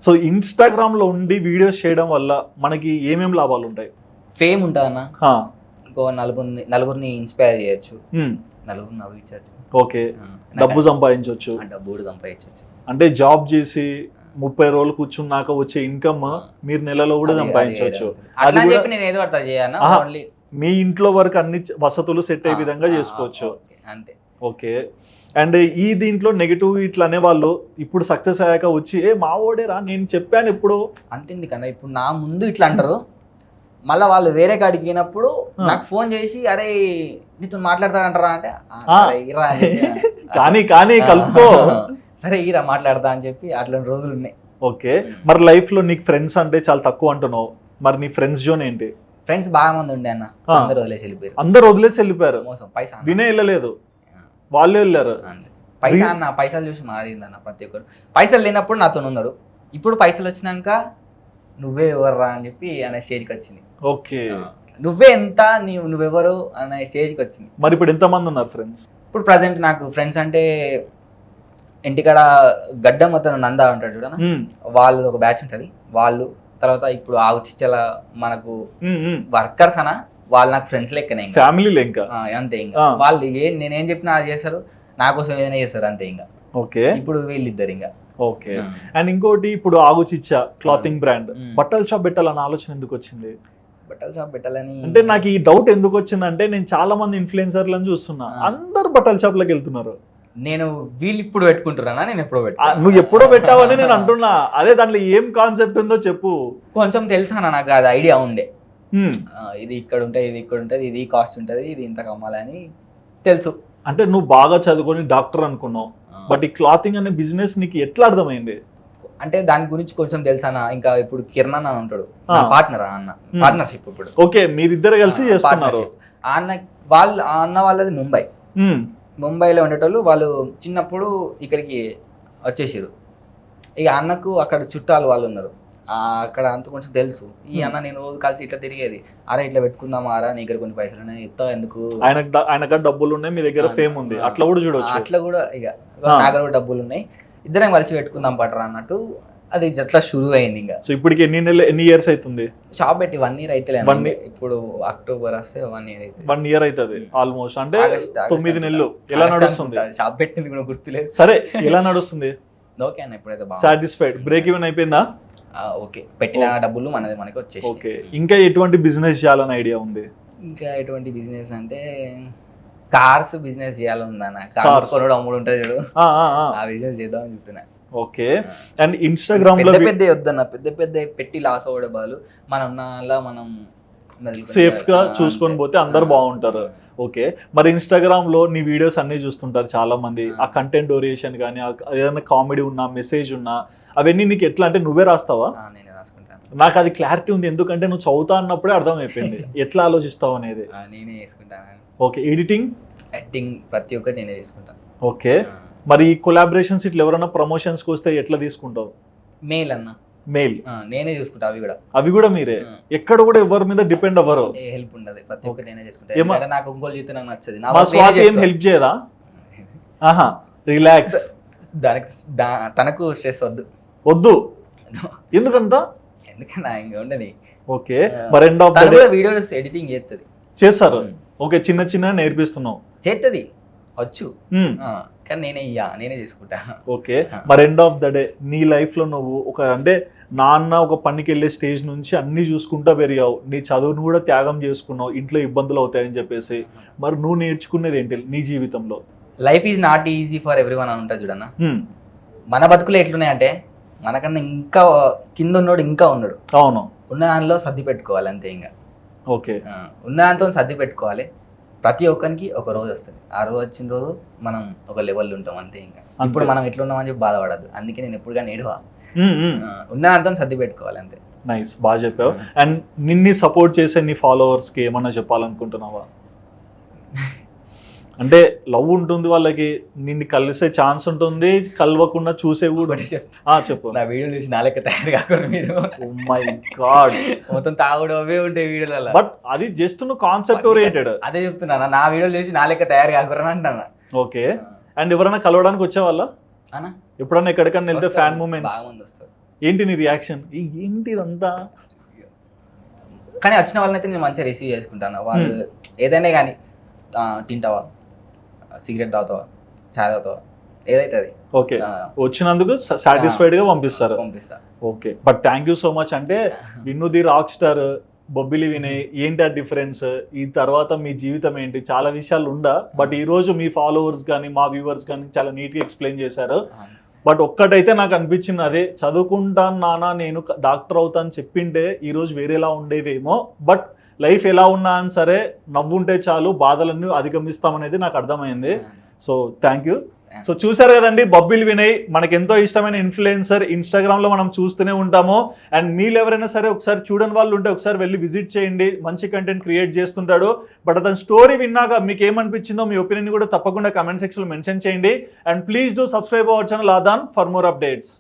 సో ఇన్స్టాగ్రామ్ లో ఉండి వీడియోస్ చేయడం వల్ల మనకి ఏమేమి లాభాలు ఉంటాయి? ఫేమ్ ఉంటుంది అన్న, ఇంకో నలుగురిని ఇన్స్పైర్ చేయొచ్చు, నలుగురిని నవ్వించవచ్చు. ఓకే, డబ్బు సంపాదించవచ్చు. డబ్బు కూడా సంపాదించవచ్చు. అంటే జాబ్ చేసి 30 రోజులు కూర్చున్నాక వచ్చే ఇన్కమ్ మీరు నెలలో కూడా సంపాదించవచ్చు. నేను ఏదో అట్లా చేయను, మీ ఇంట్లో వరకు అన్ని వసతులు సెట్ అయ్యే విధంగా చేసుకోవచ్చు. అంతే. ఓకే, అండ్ ఈ దీంట్లో నెగిటివ్ ఇట్లా అనే వాళ్ళు ఇప్పుడు సక్సెస్ అయ్యాక వచ్చి మా ఓడేరా నేను చెప్పాను ఇప్పుడు అంతేంది కన్నా ఇప్పుడు నా ముందు ఇట్లా అంటారు, మళ్ళీ వాళ్ళు వేరే కాడికి పోయినప్పుడు నాకు ఫోన్ చేసి అరే నీతో మాట్లాడతాడంటారా అంటే కానీ కలుపుకో సరే ఈరా మాట్లాడతా అని చెప్పి అట్లాంటి రోజులు ఉన్నాయి. ఓకే, మరి లైఫ్ లో నీకు ఫ్రెండ్స్ అంటే చాలా తక్కువ అంటున్నావు, మరి నీ ఫ్రెండ్స్ జోన్ ఏంటి? ఫ్రెండ్స్ బాగా మంది ఉండే అన్న, అందరూ వదిలేసి వెళ్ళిపోయారు. అందరు వదిలేసి వెళ్ళిపోయారు? మోసం, పైసా వినే వెళ్ళలేదు, వాళ్ళే వెళ్ళారు. పైసా అన్న, పైసలు చూసి మారింది అన్న ప్రతి ఒక్కరు. పైసలు లేనప్పుడు నాతో ఉన్నారు, ఇప్పుడు పైసలు వచ్చినాక నువ్వే ఎవర్రా అని చెప్పి అనే స్టేజ్కి వచ్చింది. ఓకే, నువ్వే ఎంత నువ్వెవరు అనే స్టేజ్కి వచ్చింది. మరి ఇప్పుడు ఎంత మంది ఉన్నారు ఫ్రెండ్స్? ఇప్పుడు ప్రజెంట్ నాకు ఫ్రెండ్స్ అంటే ఇంటికాడ గడ్డ మొత్తం నందా ఉంటాడు చూడనా, వాళ్ళు ఒక బ్యాచ్ ఉంటుంది వాళ్ళు. తర్వాత ఇప్పుడు ఆవు చిచ్చల మనకు వర్కర్స్ అనా, వాళ్ళు నాకు ఫ్రెండ్స్ లెక్కనే, ఫ్యామిలీ లెక్క అంతే. ఇంకా వాళ్ళు నేనేం చెప్పినా అది చేస్తారు, నా కోసం ఏదైనా చేస్తారు అంతే. ఇంకా ఓకే, ఇప్పుడు వీళ్ళిద్దరు ఇంకా. ఓకే, అండ్ ఇంకోటి ఇప్పుడు ఆగు చిచ్చా క్లాతింగ్ బ్రాండ్, బట్టల షాప్ పెట్టాలన్న ఆలోచన ఎందుకు వచ్చింది? బట్టల షాప్ పెట్టాలని అంటే నాకు ఈ డౌట్ ఎందుకు వచ్చిందంటే నేను చాలా మంది ఇన్ఫ్లుయెన్సర్లను చూస్తున్నా, అందరు బట్టల షాప్ లోకి వెళ్తున్నారు. నేను వీళ్ళు ఇప్పుడు పెట్టుకుంటున్నానా, నేను ఎప్పుడో పెట్టా. నువ్వు ఎప్పుడో పెట్టావని నేను అంటున్నా. అదే దాంట్లో ఏం కాన్సెప్ట్ ఉందో చెప్పు. కొంచెం తెలుసా నాకు, అది ఐడియా ఉండే, ఇది ఇక్కడ ఉంటుంది, ఇది ఇక్కడ ఉంటుంది, ఇది కాస్ట్ ఉంటుంది, ఇది ఇంత కమ్మాలని తెలుసు. అంటే నువ్వు బాగా చదువుకొని డాక్టర్ అనుకున్నావు, బట్ ఈ క్లాతింగ్ అనే బిజినెస్ నీకు ఎట్లా అర్థమైంది? అంటే దాని గురించి కొంచెం తెలుసానా. ఇంకా ఇప్పుడు కిరణ్ అన్న ఉంటాడు పార్ట్నర్, అన్న పార్ట్నర్షిప్. ఇప్పుడు ఓకే, మీరిద్దరు కలిసి చేస్తున్నారు. అన్న వాళ్ళది ముంబైలో ఉండేటోళ్ళు. వాళ్ళు చిన్నప్పుడు ఇక్కడికి వచ్చేసారు. ఇక అన్నకు అక్కడ చుట్టాలు వాళ్ళు ఉన్నారు, అక్కడ అంత కొంచెం తెలుసు. ఈ అన్న నేను రోజు కలిసి ఇట్లా తిరిగేది, అరే ఇట్లా పెట్టుకుందామా రా, నీ దగ్గర కొన్ని పైసలు ఉన్నాయి, ఇస్తా ఎందుకు, ఆయన డబ్బులు ఉన్నాయి, మీ దగ్గర ఫేమ్ ఉంది, అట్లా కూడా చూడొచ్చు. అట్లా కూడా ఇక నా దగ్గర కూడా డబ్బులు ఉన్నాయి, ఇద్దరం కలిసి పెట్టుకుందాం పట్టరా అన్నట్టు అది అట్లా షురూ అయింది. ఇంకా సో ఇప్పటికి ఎన్ని ఇయర్స్ అవుతుంది షాప్ పెట్టి? 1 year అయితే, ఇప్పుడు అక్టోబర్ వస్తే 1 year అయితే. 1 year అవుతుంది ఆల్మోస్ట్, అంటే 9 నెలలు. ఎలా నడుస్తుంది షాప్ పెట్టింది కూడా గుర్తులేదు. సరే, ఎలా నడుస్తుంది? ఓకే అన్న, ఇప్పుడైతే సాటిస్ఫైడ్? బ్రేక్ ఈవెన్ అయిపోయిందా? ఓకే, పెట్టిన డబ్బులు మనకి వచ్చేసి. ఓకే, ఇంకా ఎటువంటి బిజినెస్ చేయాలని ఐడియా ఉంది? ఇంకా ఎటువంటి బిజినెస్ అంటే కార్స్ బిజినెస్ చేయాలని ఉందన్న. కార్ కొనడం అమ్ముడు ఉంటుంది చూడు, ఆ బిజినెస్ చేద్దామని చెప్తున్నా. ఓకే, అండ్ ఇన్స్టాగ్రామ్ లో పెద్ద వద్దన్న, పెద్ద పెట్టి లాస్ అవ్వడే బాలు, మనం సేఫ్ గా చూసుకొని పోతే అందరు బాగుంటారు. ఓకే, మరి ఇన్స్టాగ్రామ్ లో నీ వీడియోస్ అన్ని చూస్తుంటారు చాలా మంది, ఆ కంటెంట్ ఓరియేషన్ కానీ ఏదైనా కామెడీ ఉన్నా మెసేజ్ ఉన్నా అవన్నీ నీకు ఎట్లా అంటే నువ్వే రాస్తావా? నేనే రాసుకుంటాను. నాకు అది క్లారిటీ ఉంది, ఎందుకంటే నువ్వు చదువుతా అన్నప్పుడే అర్థమైపోయింది ఎట్లా ఆలోచిస్తావు అనేది. నేనే చేసుకుంటాను. ఓకే, ఎడిటింగ్ ప్రతి ఒక్కటి నేనే చేసుకుంటాను. ఓకే, మరి కొలాబరేషన్స్ ఇట్లా ఎవరైనా ప్రమోషన్స్కి వస్తే ఎట్లా తీసుకుంటావు? మెయిల్ అన్న, మెయిల్ నేనే చూసుకుంటా. అవి కూడా మీరే? ఎక్కడ కూడా ఎవరి మీద డిపెండ్ అవ్వరు? హెల్ప్ ఉండదు, ప్రతి ఒక్కటి నేనే చేసుకుంటా. నాకు ఇంకోళ్ళు చేస్తే నాకు నచ్చదు. మా స్వాతి ఏం హెల్ప్ చేయదా? రిలాక్స్, దానికి తనకు స్ట్రెస్ వద్దు. ఎందుకంతా? ఎందుకన్నా ఇంకా ఉండని. ఓకే, మరి end of the day videos editing చేస్తుంది, చేస్తారు. ఓకే, చిన్న నేర్పిస్తున్నావు, చేస్తుంది. వచ్చు కానీ నేనే చేసుకుంటా. ఓకే, మరి ఎండ్ ఆఫ్ ద డే నీ లైఫ్లో నువ్వు ఒక అంటే నాన్న ఒక పనికి వెళ్ళే స్టేజ్ నుంచి అన్నీ చూసుకుంటూ పెరిగావు, నీ చదువును కూడా త్యాగం చేసుకున్నావు, ఇంట్లో ఇబ్బందులు అవుతాయని చెప్పేసి, మరి నువ్వు నేర్చుకునేది ఏంటి నీ జీవితంలో? Life is not easy for every one అని ఉంటుంది చూడన్న. మన బతుకులు ఎట్లున్నాయంటే మనకన్నా ఇంకా కింద ఉన్నాడు ఇంకా ఉన్నాడు. అవును, ఉన్న దానిలో సర్ది పెట్టుకోవాలి అంతే. ఇంకా ఓకే, ఉన్న దాంతో సర్ది పెట్టుకోవాలి. ప్రతి ఒక్కరికి ఒక రోజు వస్తుంది, ఆ రోజు వచ్చిన రోజు మనం ఒక లెవెల్లో ఉంటాం అంతే. ఇంకా ఇప్పుడు మనం ఎట్లున్నామని చెప్పి బాధపడద్దు. అందుకే నేను ఎప్పుడు కానీ ఏడువా, ఉన్న దాంతో సర్ది పెట్టుకోవాలి అంతే. నైస్, బాగా చెప్పావు. అండ్ నిన్ని సపోర్ట్ చేసే నీ ఫాలోవర్స్కి ఏమన్నా చెప్పాలనుకుంటున్నావా? అంటే లవ్ ఉంటుంది వాళ్ళకి, నిన్ను కలిసే ఛాన్స్ ఉంటుంది, కలవకుండా చూసే కూడా చెప్పు. నా వీడియోలు చూసి నా లెక్క తయారు కాకుండా మీరు. మై గాడ్, మొత్తం తాగుడు అవే ఉంటాయి వీడియోలలో. బట్ అది జస్ట్ నువ్వు కాన్సెప్ట్ ఓరియంటెడ్. అదే చెప్తున్నా, నా వీడియోలు చూసి నా లెక్క తయారు కాకుండా అంటున్నా. ఓకే, అండ్ ఎవరైనా కలవడానికి వచ్చేవాళ్ళ అన్నా? ఎప్పుడన్నా ఎక్కడికన్నా వెళ్తే ఫ్యాన్ మూమెంట్స్ బాగా మంది వస్తారు. ఏంటి నీ రియాక్షన్? ఏంటి ఇదంతా? కానీ వచ్చిన వాళ్ళనైతే నేను మంచిగా రిసీవ్ చేసుకుంటాను. వాళ్ళు ఏదైనా కానీ తింటావా, సిగరెట్ తాగుతావా, చాయ్ తాగుతావా, ఏదైతే అది ఓకే, వచ్చినందుకు సాటిస్ఫైడ్ గా పంపిస్తారు. పంపిస్తా. Okay, but thank you so much. అంటే Vinnu the rock star, Bobbili Vinay, ఏంటి ఆ డిఫరెన్స్, ఈ తర్వాత మీ జీవితం ఏంటి, చాలా విషయాలు ఉందా. బట్ ఈ రోజు మీ ఫాలోవర్స్ కానీ మా వ్యూవర్స్ కానీ చాలా నీట్ గా ఎక్స్ప్లెయిన్ చేశారు. బట్ ఒక్కటైతే నాకు అనిపించింది, అదే చదువుకుంటాను నాన్న నేను డాక్టర్ అవుతాను చెప్పింటే ఈరోజు వేరేలా ఉండేదేమో. బట్ లైఫ్ ఎలా ఉన్నా అని సరే నవ్వుంటే చాలు, బాధలన్నీ అధిగమిస్తామనేది నాకు అర్థమైంది. So thank you. సో చూసారు కదండి, బొబ్బిలి వినయ్ మనకి ఎంతో ఇష్టమైన ఇన్ఫ్లుయెన్సర్. ఇన్స్టాగ్రామ్లో మనం చూస్తూనే ఉంటాము. అండ్ మీరు ఎవరైనా సరే ఒకసారి చూడని వాళ్ళు ఉంటే ఒకసారి వెళ్ళి విజిట్ చేయండి, మంచి కంటెంట్ క్రియేట్ చేస్తుంటాడు. బట్ అతని స్టోరీ విన్నాక మీకు ఏమనిపించిందో మీ ఒపీనియన్ కూడా తప్పకుండా కమెంట్ సెక్షన్లో మెన్షన్ చేయండి. And please do subscribe our channel Aadhan for more updates.